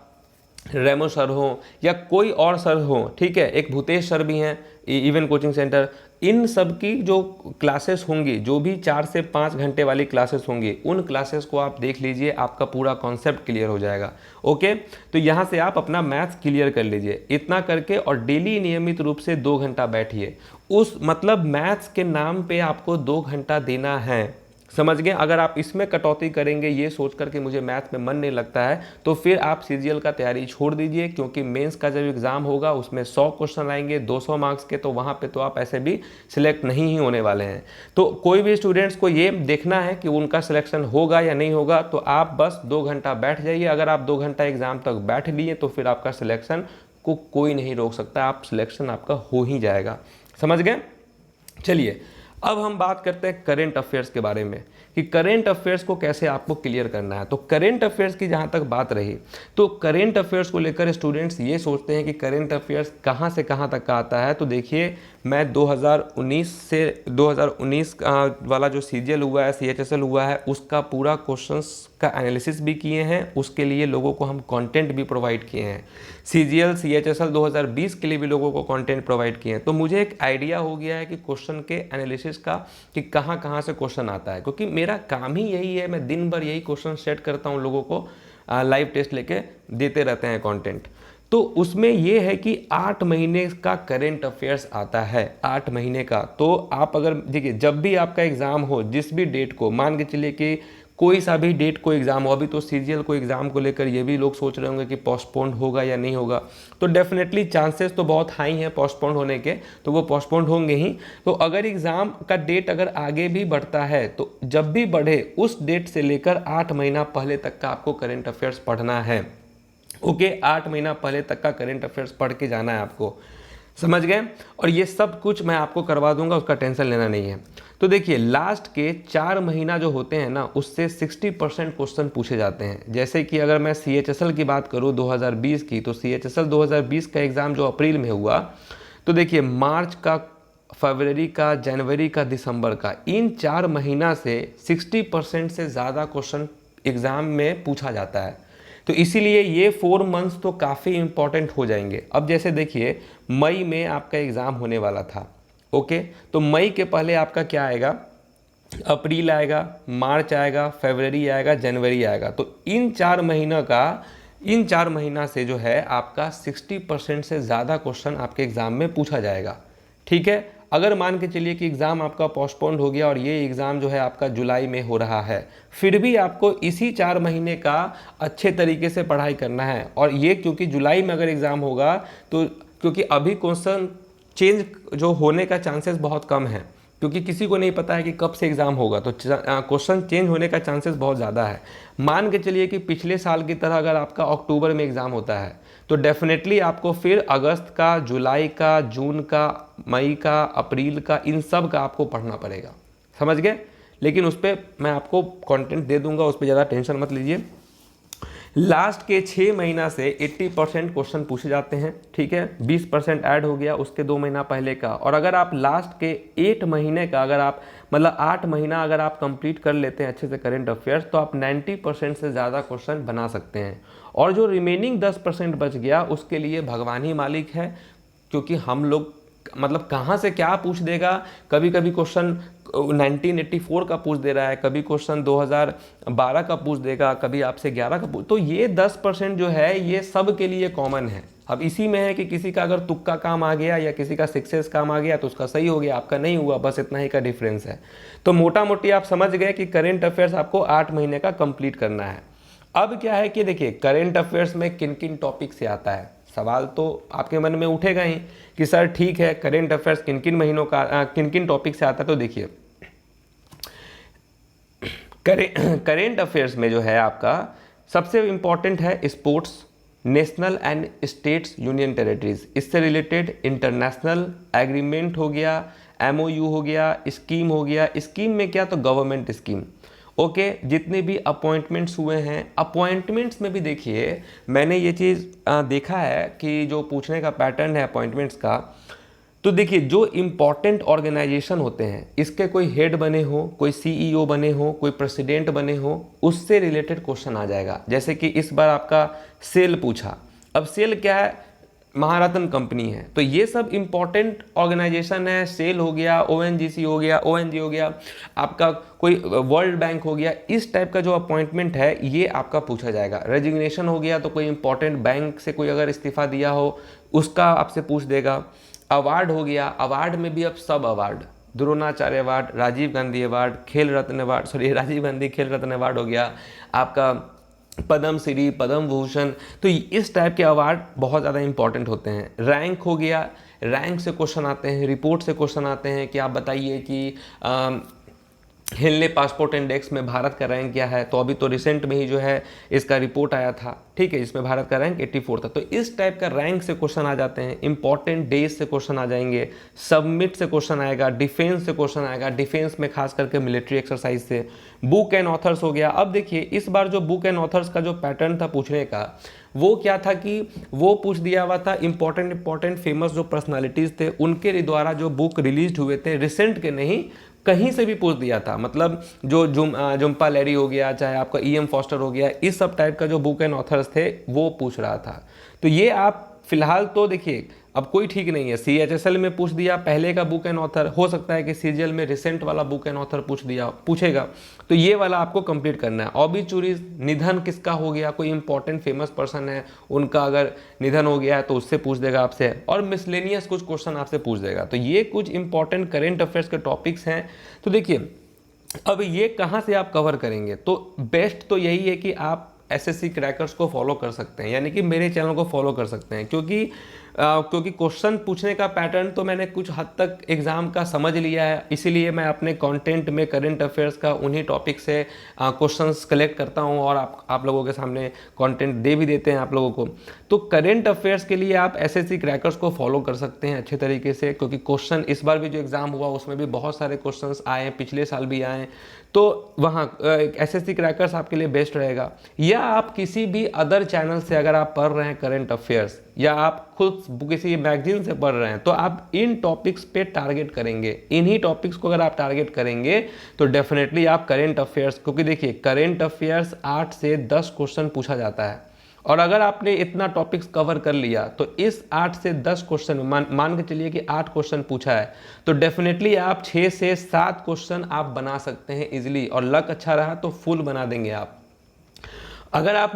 रेमो सर हो, या कोई और सर हो, ठीक है, एक भूतेश सर भी हैं इवन कोचिंग सेंटर। इन सब की जो क्लासेस होंगी, जो भी 4 से 5 घंटे वाली क्लासेस होंगी, उन क्लासेस को आप देख लीजिए, आपका पूरा कॉन्सेप्ट क्लियर हो जाएगा। ओके, तो यहाँ से आप अपना मैथ्स क्लियर कर लीजिए इतना करके, और डेली नियमित रूप से 2 घंटा बैठिए। उस मतलब मैथ्स के नाम पे आपको 2 घंटा देना है, समझ गए। अगर आप इसमें कटौती करेंगे ये सोच कर के मुझे मैथ में मन नहीं लगता है, तो फिर आप सीजीएल का तैयारी छोड़ दीजिए, क्योंकि मेंस का जब एग्जाम होगा उसमें 100 क्वेश्चन आएंगे 200 मार्क्स के, तो वहाँ पे तो आप ऐसे भी सिलेक्ट नहीं ही होने वाले हैं। तो कोई भी स्टूडेंट्स को ये देखना है कि उनका सिलेक्शन होगा या नहीं होगा, तो आप बस 2 घंटा बैठ जाइए। अगर आप 2 घंटा एग्जाम तक बैठ लिए तो फिर आपका सिलेक्शन को कोई नहीं रोक सकता, आप सिलेक्शन आपका हो ही जाएगा। समझ गए। चलिए अब हम बात करते हैं करेंट अफेयर्स के बारे में, कि करेंट अफेयर्स को कैसे आपको क्लियर करना है। तो करेंट अफेयर्स की जहाँ तक बात रही, तो करेंट अफेयर्स को लेकर स्टूडेंट्स ये सोचते हैं कि करेंट अफेयर्स कहाँ से कहाँ तक का आता है। तो देखिए, मैं 2019 वाला जो सीजीएल हुआ है, सीएचएसएल हुआ है, उसका पूरा क्वेश्चंस का एनालिसिस भी किए हैं, उसके लिए लोगों को हम कंटेंट भी प्रोवाइड किए हैं। सीजीएल सीएचएसएल 2020 के लिए भी लोगों को कंटेंट प्रोवाइड किए हैं। तो मुझे एक आइडिया हो गया है कि क्वेश्चन के एनालिसिस का, कि कहाँ कहाँ से क्वेश्चन आता है, क्योंकि मेरा काम ही यही है, मैं दिन भर यही क्वेश्चन सेट करता हूँ, लोगों को लाइव टेस्ट लेके देते रहते हैं कंटेंट। तो उसमें ये है कि 8 महीने का करेंट अफेयर्स आता है, 8 महीने का। तो आप अगर देखिए, जब भी आपका एग्ज़ाम हो, जिस भी डेट को, मान के चलिए कि कोई सा भी डेट को एग्ज़ाम हो, अभी तो सीजीएल को एग्ज़ाम को लेकर ये भी लोग सोच रहे होंगे कि पोस्टपोन्ड होगा या नहीं होगा, तो डेफिनेटली चांसेस तो बहुत हाई हैं पोस्टपोन्ड होने के, तो वो पोस्टपोन्ड होंगे ही। तो अगर एग्ज़ाम का डेट अगर आगे भी बढ़ता है, तो जब भी बढ़े उस डेट से लेकर 8 महीना पहले तक का आपको करेंट अफेयर्स पढ़ना है। ओके, 8 महीना पहले तक का करेंट अफेयर्स पढ़ के जाना है आपको, समझ गए। और ये सब कुछ मैं आपको करवा दूंगा, उसका टेंशन लेना नहीं है। तो देखिए, लास्ट के 4 महीना जो होते हैं ना, उससे 60% क्वेश्चन पूछे जाते हैं। जैसे कि अगर मैं सीएचएसएल की बात करूं 2020 की, तो सीएचएसएल 2020 का एग्ज़ाम जो अप्रैल में हुआ, तो देखिए मार्च का, फरवरी का, जनवरी का, दिसंबर का, इन 4 महीना से 60% से ज़्यादा क्वेश्चन एग्ज़ाम में पूछा जाता है। तो इसीलिए ये 4 मंथ्स तो काफ़ी इंपॉर्टेंट हो जाएंगे। अब जैसे देखिए, मई में आपका एग्ज़ाम होने वाला था, ओके, तो मई के पहले आपका क्या आएगा, अप्रैल आएगा, मार्च आएगा, फरवरी आएगा, जनवरी आएगा। तो इन 4 महीना से जो है आपका 60% से ज़्यादा क्वेश्चन आपके एग्ज़ाम में पूछा जाएगा। ठीक है, अगर मान के चलिए कि एग्ज़ाम आपका पोस्टपोन्ड हो गया और ये एग्ज़ाम जो है आपका जुलाई में हो रहा है, फिर भी आपको इसी 4 महीने का अच्छे तरीके से पढ़ाई करना है। और ये क्योंकि जुलाई में अगर एग्ज़ाम होगा, तो क्योंकि अभी क्वेश्चन चेंज जो होने का चांसेस बहुत कम है, क्योंकि किसी को नहीं पता है कि कब से एग्ज़ाम होगा, तो क्वेश्चन चेंज होने का चांसेस बहुत ज़्यादा है। मान के चलिए कि पिछले साल की तरह अगर आपका अक्टूबर में एग्ज़ाम होता है, तो डेफिनेटली आपको फिर अगस्त का, जुलाई का, जून का, मई का, अप्रैल का, इन सब का आपको पढ़ना पड़ेगा। समझ गए। लेकिन उस पर मैं आपको कंटेंट दे दूंगा, उस पर ज़्यादा टेंशन मत लीजिए। लास्ट के 6 महीना से 80% क्वेश्चन पूछे जाते हैं, ठीक है, 20% ऐड हो गया उसके 2 महीना पहले का। और अगर आप लास्ट के 8 महीने का, अगर आप मतलब 8 महीना अगर आप कंप्लीट कर लेते हैं अच्छे से करेंट अफेयर्स, तो आप 90% से ज़्यादा क्वेश्चन बना सकते हैं। और जो रिमेनिंग 10% बच गया, उसके लिए भगवान ही मालिक है, क्योंकि हम लोग मतलब कहाँ से क्या पूछ देगा। कभी कभी क्वेश्चन 1984 का पूछ दे रहा है, कभी क्वेश्चन 2012 का पूछ देगा, कभी आपसे 11 का पूछ, तो ये 10% जो है ये सब के लिए कॉमन है। अब इसी में है कि किसी का अगर तुक्का काम आ गया या किसी का सक्सेस काम आ गया तो उसका सही हो गया, आपका नहीं हुआ, बस इतना ही का डिफरेंस है। तो मोटा मोटी आप समझ गए कि करेंट अफेयर्स आपको 8 महीने का कंप्लीट करना है। अब क्या है कि देखिए, करेंट अफेयर्स में किन किन टॉपिक से आता है, सवाल तो आपके मन में उठेगा ही कि सर ठीक है, करेंट अफेयर्स किन किन महीनों का, किन किन टॉपिक से आता है। तो देखिए, करेंट अफेयर्स में जो है आपका सबसे इम्पॉर्टेंट है sports, national and states union territories, इससे रिलेटेड इंटरनेशनल एग्रीमेंट हो गया, एमओयू हो गया, स्कीम हो गया। स्कीम में क्या, तो गवर्नमेंट स्कीम। ओके, जितने भी अपॉइंटमेंट्स हुए हैं, अपॉइंटमेंट्स में भी देखिए मैंने ये चीज़ देखा है कि जो पूछने का पैटर्न है अपॉइंटमेंट्स का, तो देखिए जो इम्पॉर्टेंट ऑर्गेनाइजेशन होते हैं, इसके कोई हेड बने हो, कोई सीईओ बने हो, कोई प्रेसिडेंट बने हो, उससे रिलेटेड क्वेश्चन आ जाएगा। जैसे कि इस बार आपका सेल पूछा। अब सेल क्या है, महारत्न कंपनी है, तो ये सब इम्पॉर्टेंट ऑर्गेनाइजेशन है। सेल हो गया, ओएनजीसी हो गया, ओएनजी हो गया, आपका कोई वर्ल्ड बैंक हो गया, इस टाइप का जो अपॉइंटमेंट है ये आपका पूछा जाएगा। रेजिग्नेशन हो गया तो कोई इंपॉर्टेंट बैंक से कोई अगर इस्तीफा दिया हो उसका आपसे पूछ देगा। अवार्ड हो गया, अवार्ड में भी अब सब award, Dronacharya award, Rajiv Gandhi award, Khel Ratna award, sorry Rajiv Gandhi Khel Ratna award हो गया, आपका पद्म श्री, पद्म भूषण, तो इस टाइप के अवार्ड बहुत ज़्यादा इंपॉर्टेंट होते हैं। रैंक हो गया, रैंक से क्वेश्चन आते हैं, रिपोर्ट से क्वेश्चन आते हैं कि आप बताइए कि हेनले पासपोर्ट इंडेक्स में भारत का रैंक क्या है, तो अभी तो रिसेंट में ही जो है इसका रिपोर्ट आया था, ठीक है, इसमें भारत का रैंक 84 था। तो इस टाइप का रैंक से क्वेश्चन आ जाते हैं, इंपॉर्टेंट डेज से क्वेश्चन आ जाएंगे, सबमिट से क्वेश्चन आएगा, डिफेंस से क्वेश्चन आएगा, डिफेंस में खास करके मिलिट्री एक्सरसाइज से, बुक एंड ऑथर्स हो गया। अब देखिए इस बार जो बुक एंड ऑथर्स का जो पैटर्न था पूछने का, वो क्या था कि वो पूछ दिया हुआ था इंपॉर्टेंट फेमस जो पर्सनालिटीज़ थे उनके द्वारा जो बुक रिलीज हुए थे, रिसेंट के नहीं, कहीं से भी पूछ दिया था। मतलब जो जुम्पा लैरी हो गया, चाहे आपका ईएम फॉस्टर हो गया, इस सब टाइप का जो बुक एंड ऑथर्स थे वो पूछ रहा था। तो ये आप फिलहाल तो देखिए अब कोई ठीक नहीं है, सीएचएसएल में पूछ दिया पहले का बुक एंड ऑथर, हो सकता है कि सीजीएल में रिसेंट वाला बुक एंड ऑथर पूछेगा, तो ये वाला आपको कंप्लीट करना है। ऑबिचुरीज, निधन किसका हो गया, कोई इंपॉर्टेंट फेमस पर्सन है उनका अगर निधन हो गया है तो उससे पूछ देगा आपसे, और मिसलेनियस कुछ क्वेश्चन आपसे पूछ देगा। तो ये कुछ इंपॉर्टेंट करेंट अफेयर्स के टॉपिक्स हैं। तो देखिए अब ये कहाँ से आप कवर करेंगे, तो बेस्ट तो यही है कि आप एसएससी क्रैकर्स को फॉलो कर सकते हैं, यानी कि मेरे चैनल को फॉलो कर सकते हैं, क्योंकि क्वेश्चन पूछने का पैटर्न तो मैंने कुछ हद तक एग्ज़ाम का समझ लिया है, इसीलिए मैं अपने कंटेंट में करंट अफेयर्स का उन्हीं टॉपिक से क्वेश्चंस कलेक्ट करता हूं और आप लोगों के सामने कंटेंट दे भी देते हैं आप लोगों को। तो करंट अफेयर्स के लिए आप एसएससी क्रैकर्स को फॉलो कर सकते हैं अच्छे तरीके से, क्योंकि क्वेश्चन इस बार भी जो एग्ज़ाम हुआ उसमें भी बहुत सारे क्वेश्चन आए हैं, पिछले साल भी आए, तो वहाँ एसएससी क्रैकर्स आपके लिए बेस्ट रहेगा। या आप किसी भी अदर चैनल से अगर आप पढ़ रहे हैं करंट अफेयर्स, या आप खुद किसी मैगजीन से पढ़ रहे हैं, तो आप इन टॉपिक्स पे टारगेट करेंगे, इन्हीं टॉपिक्स को अगर आप टारगेट करेंगे तो डेफिनेटली आप करंट अफेयर्स, क्योंकि देखिए करंट अफेयर्स 8 से 10 क्वेश्चन पूछा जाता है, और अगर आपने इतना टॉपिक्स कवर कर लिया तो इस 8 से 10 क्वेश्चन मान के चलिए कि 8 क्वेश्चन पूछा है, तो डेफिनेटली आप 6 से 7 क्वेश्चन आप बना सकते हैं इजीली, और लक अच्छा रहा तो फुल बना देंगे आप। अगर आप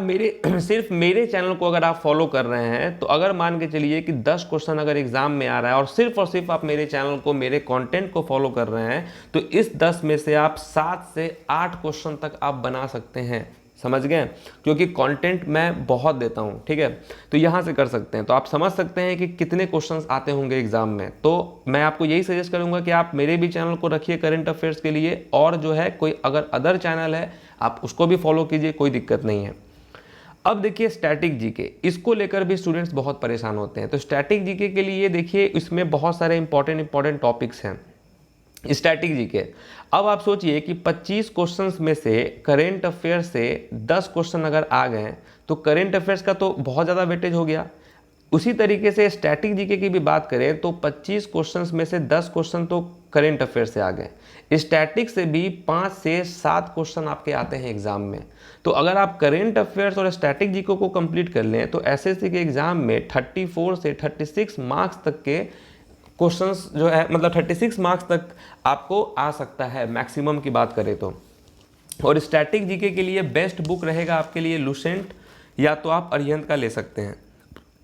सिर्फ मेरे चैनल को अगर आप फॉलो कर रहे हैं, तो अगर मान के चलिए कि 10 क्वेश्चन अगर एग्जाम में आ रहा है और सिर्फ आप मेरे चैनल को, मेरे कंटेंट को फॉलो कर रहे हैं, तो इस 10 में से आप 7 से 8 क्वेश्चन तक आप बना सकते हैं, समझ गए, क्योंकि कंटेंट मैं बहुत देता हूं, ठीक है, तो यहां से कर सकते हैं। तो आप समझ सकते हैं कि कितने क्वेश्चंस आते होंगे एग्जाम में। तो मैं आपको यही सजेस्ट करूंगा कि आप मेरे भी चैनल को रखिए करंट अफेयर्स के लिए, और जो है कोई अगर अदर चैनल है आप उसको भी फॉलो कीजिए, कोई दिक्कत नहीं है। अब देखिए स्टैटिक जीके, इसको लेकर भी स्टूडेंट्स बहुत परेशान होते हैं। तो स्टैटिक जीके के लिए देखिए इसमें बहुत सारे इंपॉर्टेंट टॉपिक्स हैं स्टैटिक जीके। अब आप सोचिए कि 25 क्वेश्चंस में से करेंट अफेयर से 10 क्वेश्चन अगर आ गए तो करेंट अफेयर्स का तो बहुत ज़्यादा वेटेज हो गया। उसी तरीके से स्टैटिक जीके की भी बात करें तो 25 क्वेश्चंस में से 10 क्वेश्चन तो करेंट अफेयर से आ गए। स्टैटिक से भी 5 से 7 क्वेश्चन आपके आते हैं एग्जाम में। तो अगर आप करेंट अफेयर्स और स्टैटिक जीके को कंप्लीट कर लें तो एसएससी के एग्जाम में 34 से 36 मार्क्स तक के क्वेश्चंस जो है, मतलब 36 मार्क्स तक आपको आ सकता है मैक्सिमम की बात करें तो। और स्टैटिक जीके के लिए बेस्ट बुक रहेगा आपके लिए लुसेंट, या तो आप अरिहंत का ले सकते हैं।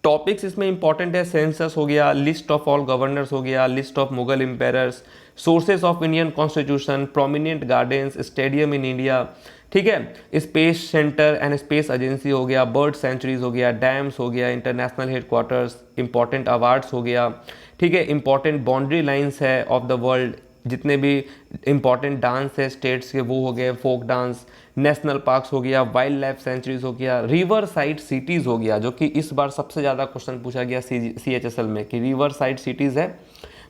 टॉपिक्स इसमें इंपॉर्टेंट है, सेंसस हो गया, लिस्ट ऑफ ऑल गवर्नर्स हो गया, list of Mughal emperors, sources of Indian constitution, prominent gardens, stadium in India, ठीक है, space centre and space agency हो गया, बर्ड सेंचुरीज हो गया, डैम्स हो गया, इंटरनेशनल हेडक्वार्टर्स, इंपॉर्टेंट अवार्ड्स हो गया, ठीक है, इंपॉर्टेंट बाउंड्री लाइंस है ऑफ द वर्ल्ड, जितने भी इम्पॉर्टेंट डांस है स्टेट्स के वो हो गए, फोक डांस, नेशनल पार्क्स हो गया, वाइल्ड लाइफ सेंचुरीज हो गया, रिवर साइड सिटीज़ हो गया, जो कि इस बार सबसे ज़्यादा क्वेश्चन पूछा गया CHSL में कि रिवर साइड सिटीज़ है,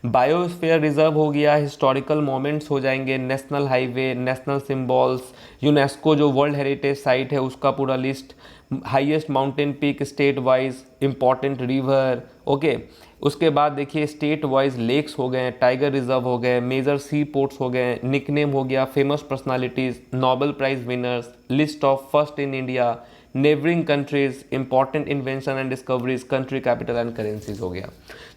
बायोस्फीयर रिजर्व हो गया, हिस्टोरिकल मोमेंट्स हो जाएंगे, national highway, national symbols, UNESCO जो वर्ल्ड हेरिटेज साइट है उसका पूरा list, highest mountain peak state wise, important river, okay. उसके बाद देखिए स्टेट वाइज लेक्स हो गए, टाइगर रिजर्व हो गए, मेजर सी पोर्ट्स हो गए, निकनेम हो गया, famous personalities, Nobel prize winners, list of first in India, neighbouring countries, important invention and discoveries, country capital and currencies हो गया।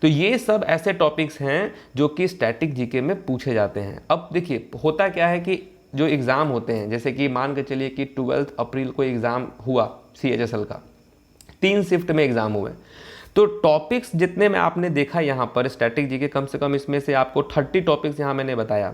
तो ये सब ऐसे टॉपिक्स हैं जो कि स्टैटिक जीके में पूछे जाते हैं। अब देखिए होता क्या है कि जो एग्ज़ाम होते हैं, जैसे कि मान के चलिए कि 12 अप्रैल को एग्ज़ाम हुआ CHSL का, 3 शिफ्ट में एग्ज़ाम हुए, तो टॉपिक्स जितने में आपने देखा यहाँ पर स्टैटिक जीके, कम से कम इसमें से आपको 30 टॉपिक्स यहाँ मैंने बताया।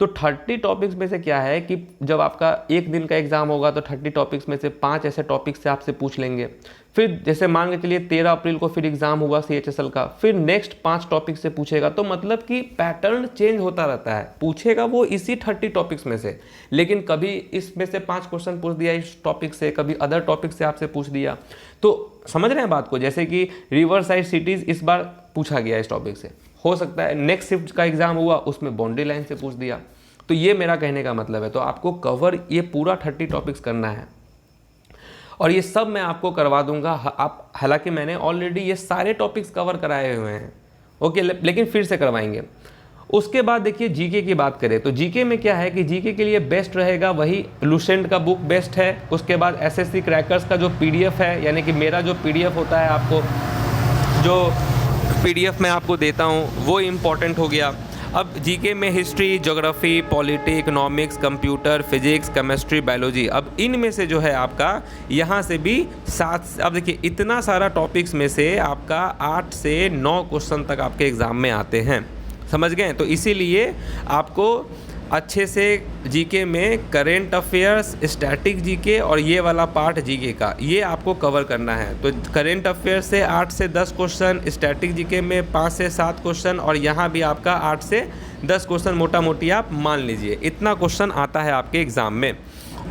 तो 30 टॉपिक्स में से क्या है कि जब आपका एक दिन का एग्जाम होगा तो 30 टॉपिक्स में से 5 ऐसे टॉपिक्स से आपसे पूछ लेंगे। फिर जैसे मान के चलिए 13 अप्रैल को फिर एग्जाम हुआ CHSL का, फिर नेक्स्ट 5 टॉपिक से पूछेगा। तो मतलब कि पैटर्न चेंज होता रहता है, पूछेगा वो इसी 30 टॉपिक्स में से, लेकिन कभी इसमें से 5 क्वेश्चन पूछ दिया इस टॉपिक से, कभी अदर टॉपिक से आपसे पूछ दिया। तो समझ रहे हैं बात को, जैसे कि रिवर साइड सिटीज़ इस बार पूछा गया इस टॉपिक से, हो सकता है नेक्स्ट शिफ्ट का एग्जाम हुआ उसमें बाउंड्री लाइन से पूछ दिया। तो ये मेरा कहने का मतलब है। तो आपको कवर ये पूरा 30 टॉपिक्स करना है और ये सब मैं आपको करवा दूंगा। आप हालांकि मैंने ऑलरेडी ये सारे टॉपिक्स कवर कराए हुए हैं, ओके, लेकिन फिर से करवाएंगे। उसके बाद देखिए जीके की बात करें तो जीके में क्या है कि जीके के लिए बेस्ट रहेगा वही लुसेंट का बुक बेस्ट है। उसके बाद SSC क्रैकर्स का जो PDF है, यानी कि मेरा जो PDF होता है, आपको जो PDF मैं आपको देता हूँ वो इम्पॉर्टेंट हो गया। अब जीके में history, geography, polity, economics, computer, physics, chemistry, biology, अब इनमें से जो है आपका यहाँ से भी 7, अब देखिए इतना सारा टॉपिक्स में से आपका 8 से 9 क्वेश्चन तक आपके एग्ज़ाम में आते हैं, समझ गए। तो इसीलिए आपको अच्छे से जीके में करेंट अफेयर्स, स्टैटिक जीके और ये वाला पार्ट जीके का ये आपको कवर करना है। तो करेंट अफेयर्स से 8 से 10 क्वेश्चन, स्टैटिक जीके में 5 से 7 क्वेश्चन और यहाँ भी आपका 8 से 10 क्वेश्चन मोटा मोटी आप मान लीजिए इतना क्वेश्चन आता है आपके एग्ज़ाम में।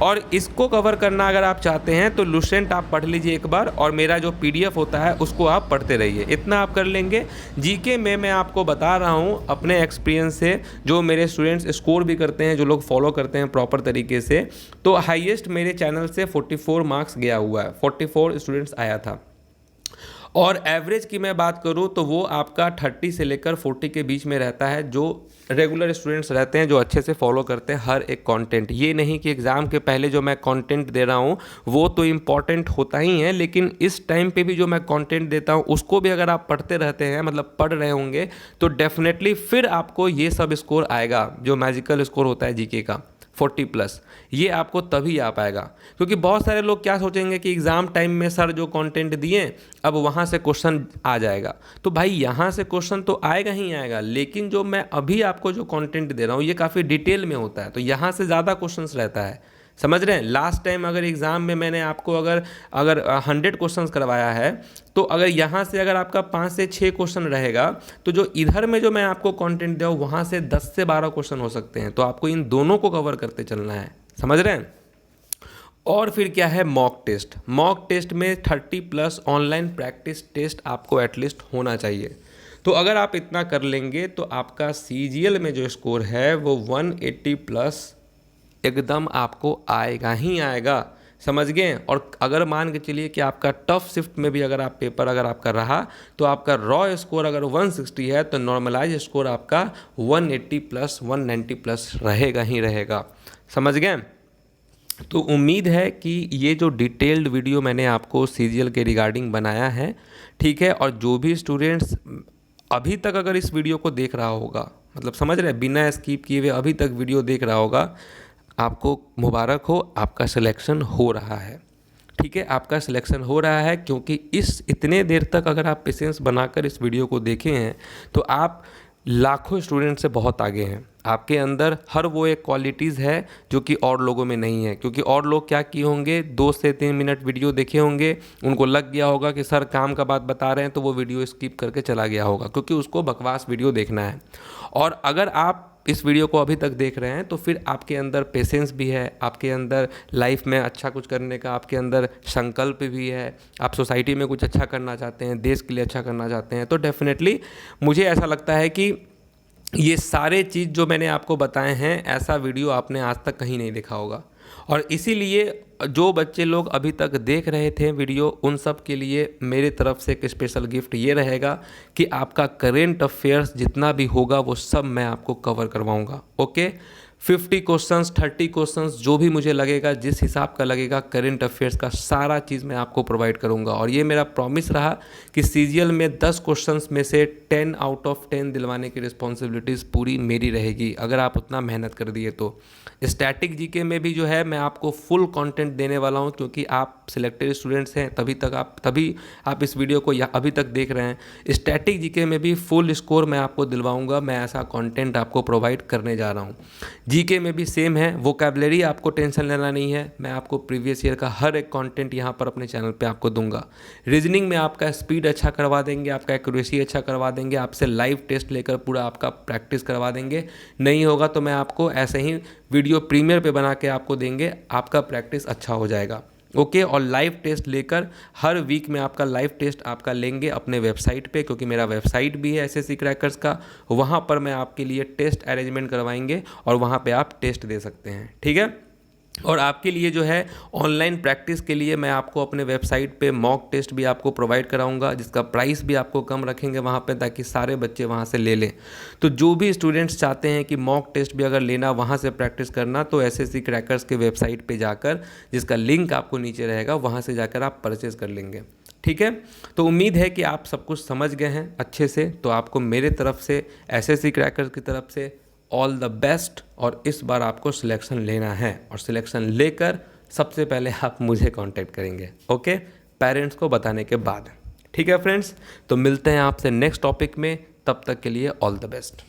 और इसको कवर करना अगर आप चाहते हैं तो लुसेंट आप पढ़ लीजिए एक बार, और मेरा जो PDF होता है उसको आप पढ़ते रहिए, इतना आप कर लेंगे। जीके में मैं आपको बता रहा हूँ अपने एक्सपीरियंस से, जो मेरे स्टूडेंट्स स्कोर भी करते हैं, जो लोग फॉलो करते हैं प्रॉपर तरीके से, तो हाईएस्ट मेरे चैनल से 44 मार्क्स गया हुआ है, 44 स्टूडेंट्स आया था। और एवरेज की मैं बात करूं तो वो आपका 30 से लेकर 40 के बीच में रहता है, जो रेगुलर स्टूडेंट्स रहते हैं, जो अच्छे से फॉलो करते हैं हर एक कंटेंट। ये नहीं कि एग्ज़ाम के पहले जो मैं कंटेंट दे रहा हूँ वो तो इम्पॉर्टेंट होता ही है, लेकिन इस टाइम पे भी जो मैं कंटेंट देता हूँ उसको भी अगर आप पढ़ते रहते हैं, मतलब पढ़ रहे होंगे, तो डेफिनेटली फिर आपको ये सब स्कोर आएगा, जो मैजिकल स्कोर होता है जीके का 40+, ये आपको तभी आ पाएगा। क्योंकि बहुत सारे लोग क्या सोचेंगे कि एग्ज़ाम टाइम में सर जो कंटेंट दिए अब वहाँ से क्वेश्चन आ जाएगा। तो भाई यहाँ से क्वेश्चन तो आएगा ही आएगा, लेकिन जो मैं अभी आपको जो कंटेंट दे रहा हूँ ये काफ़ी डिटेल में होता है, तो यहाँ से ज़्यादा क्वेश्चंस रहता है, समझ रहे हैं। लास्ट टाइम अगर एग्ज़ाम में मैंने आपको अगर 100 क्वेश्चंस करवाया है, तो अगर यहाँ से अगर आपका 5 से 6 क्वेश्चन रहेगा, तो जो इधर में जो मैं आपको कंटेंट दिया हूँ वहाँ से 10 से 12 क्वेश्चन हो सकते हैं। तो आपको इन दोनों को कवर करते चलना है, समझ रहे हैं। और फिर क्या है, मॉक टेस्ट। मॉक टेस्ट में 30+ ऑनलाइन प्रैक्टिस टेस्ट आपको एटलीस्ट होना चाहिए। तो अगर आप इतना कर लेंगे तो आपका CGL में जो स्कोर है वो 180+ एकदम आपको आएगा ही आएगा, समझ गए। और अगर मान के चलिए कि आपका टफ शिफ्ट में भी अगर आप पेपर अगर आपका रहा तो आपका रॉ स्कोर अगर 160 है तो नॉर्मलाइज स्कोर आपका 180+ 190+ रहेगा ही रहेगा, समझ गए। तो उम्मीद है कि ये जो डिटेल्ड वीडियो मैंने आपको CGL के रिगार्डिंग बनाया है, ठीक है। और जो भी स्टूडेंट्स अभी तक अगर इस वीडियो को देख रहा होगा, मतलब समझ रहे हैं, बिना स्किप किए हुए अभी तक वीडियो देख रहा होगा, आपको मुबारक हो, आपका सिलेक्शन हो रहा है, ठीक है। आपका सिलेक्शन हो रहा है क्योंकि इतने देर तक अगर आप पेशेंस बनाकर इस वीडियो को देखे हैं तो आप लाखों स्टूडेंट से बहुत आगे हैं। आपके अंदर हर वो एक क्वालिटीज़ है जो कि और लोगों में नहीं है, क्योंकि और लोग क्या किए होंगे, 2 से 3 मिनट वीडियो देखे होंगे, उनको लग गया होगा कि सर काम का बात बता रहे हैं, तो वो वीडियो स्किप करके चला गया होगा क्योंकि उसको बकवास वीडियो देखना है। और अगर आप इस वीडियो को अभी तक देख रहे हैं तो फिर आपके अंदर पेशेंस भी है, आपके अंदर लाइफ में अच्छा कुछ करने का आपके अंदर संकल्प भी है, आप सोसाइटी में कुछ अच्छा करना चाहते हैं, देश के लिए अच्छा करना चाहते हैं, तो डेफिनेटली मुझे ऐसा लगता है कि ये सारे चीज़ जो मैंने आपको बताए हैं, ऐसा वीडियो आपने आज तक कहीं नहीं देखा होगा। और इसीलिए जो बच्चे लोग अभी तक देख रहे थे वीडियो, उन सब के लिए मेरे तरफ से एक स्पेशल गिफ्ट ये रहेगा कि आपका करेंट अफेयर्स जितना भी होगा वो सब मैं आपको कवर करवाऊंगा। ओके, 50 क्वेश्चंस, 30 क्वेश्चंस, जो भी मुझे लगेगा, जिस हिसाब का लगेगा, करेंट अफेयर्स का सारा चीज़ मैं आपको प्रोवाइड करूंगा। और ये मेरा प्रॉमिस रहा कि सीजीएल में 10 क्वेश्चंस में से 10 आउट ऑफ 10 दिलवाने की रिस्पॉन्सिबिलिटीज़ पूरी मेरी रहेगी, अगर आप उतना मेहनत कर दिए तो। स्टैटिक जीके में भी जो है मैं आपको फुल कंटेंट देने वाला हूं, क्योंकि आप सिलेक्टेड स्टूडेंट्स हैं, तभी आप इस वीडियो को अभी तक देख रहे हैं। स्टैटिक जीके में भी फुल स्कोर मैं आपको दिलवाऊंगा, मैं ऐसा कंटेंट आपको प्रोवाइड करने जा रहा हूं। जीके में भी सेम है, वोकैबुलरी आपको टेंशन लेना नहीं है, मैं आपको प्रीवियस ईयर का हर एक कंटेंट यहाँ पर अपने चैनल पे आपको दूंगा। रीजनिंग में आपका स्पीड अच्छा करवा देंगे, आपका एक्यूरेसी अच्छा करवा देंगे, आपसे लाइव टेस्ट लेकर पूरा आपका प्रैक्टिस करवा देंगे। नहीं होगा तो मैं आपको ऐसे ही वीडियो प्रीमियर पे बना के आपको देंगे, आपका प्रैक्टिस अच्छा हो जाएगा। ओके, और लाइव टेस्ट लेकर हर वीक में आपका लाइव टेस्ट आपका लेंगे अपने वेबसाइट पे, क्योंकि मेरा वेबसाइट भी है एसएससी क्रैकर्स का, वहाँ पर मैं आपके लिए टेस्ट अरेंजमेंट करवाएंगे और वहाँ पे आप टेस्ट दे सकते हैं। ठीक है, और आपके लिए जो है ऑनलाइन प्रैक्टिस के लिए मैं आपको अपने वेबसाइट पे मॉक टेस्ट भी आपको प्रोवाइड कराऊंगा, जिसका प्राइस भी आपको कम रखेंगे वहाँ पे, ताकि सारे बच्चे वहाँ से ले लें। तो जो भी स्टूडेंट्स चाहते हैं कि मॉक टेस्ट भी अगर लेना, वहाँ से प्रैक्टिस करना, तो एसएससी क्रैकर्स के वेबसाइट पे जाकर, जिसका लिंक आपको नीचे रहेगा, वहाँ से जाकर आप परचेज़ कर लेंगे। ठीक है, तो उम्मीद है कि आप सब कुछ समझ गए हैं अच्छे से। तो आपको मेरे तरफ से, एसएससी क्रैकर्स की तरफ से ऑल द बेस्ट। और इस बार आपको सिलेक्शन लेना है, और सिलेक्शन लेकर सबसे पहले आप मुझे कांटेक्ट करेंगे, ओके, पेरेंट्स को बताने के बाद। ठीक है फ्रेंड्स, तो मिलते हैं आपसे नेक्स्ट टॉपिक में, तब तक के लिए ऑल द बेस्ट।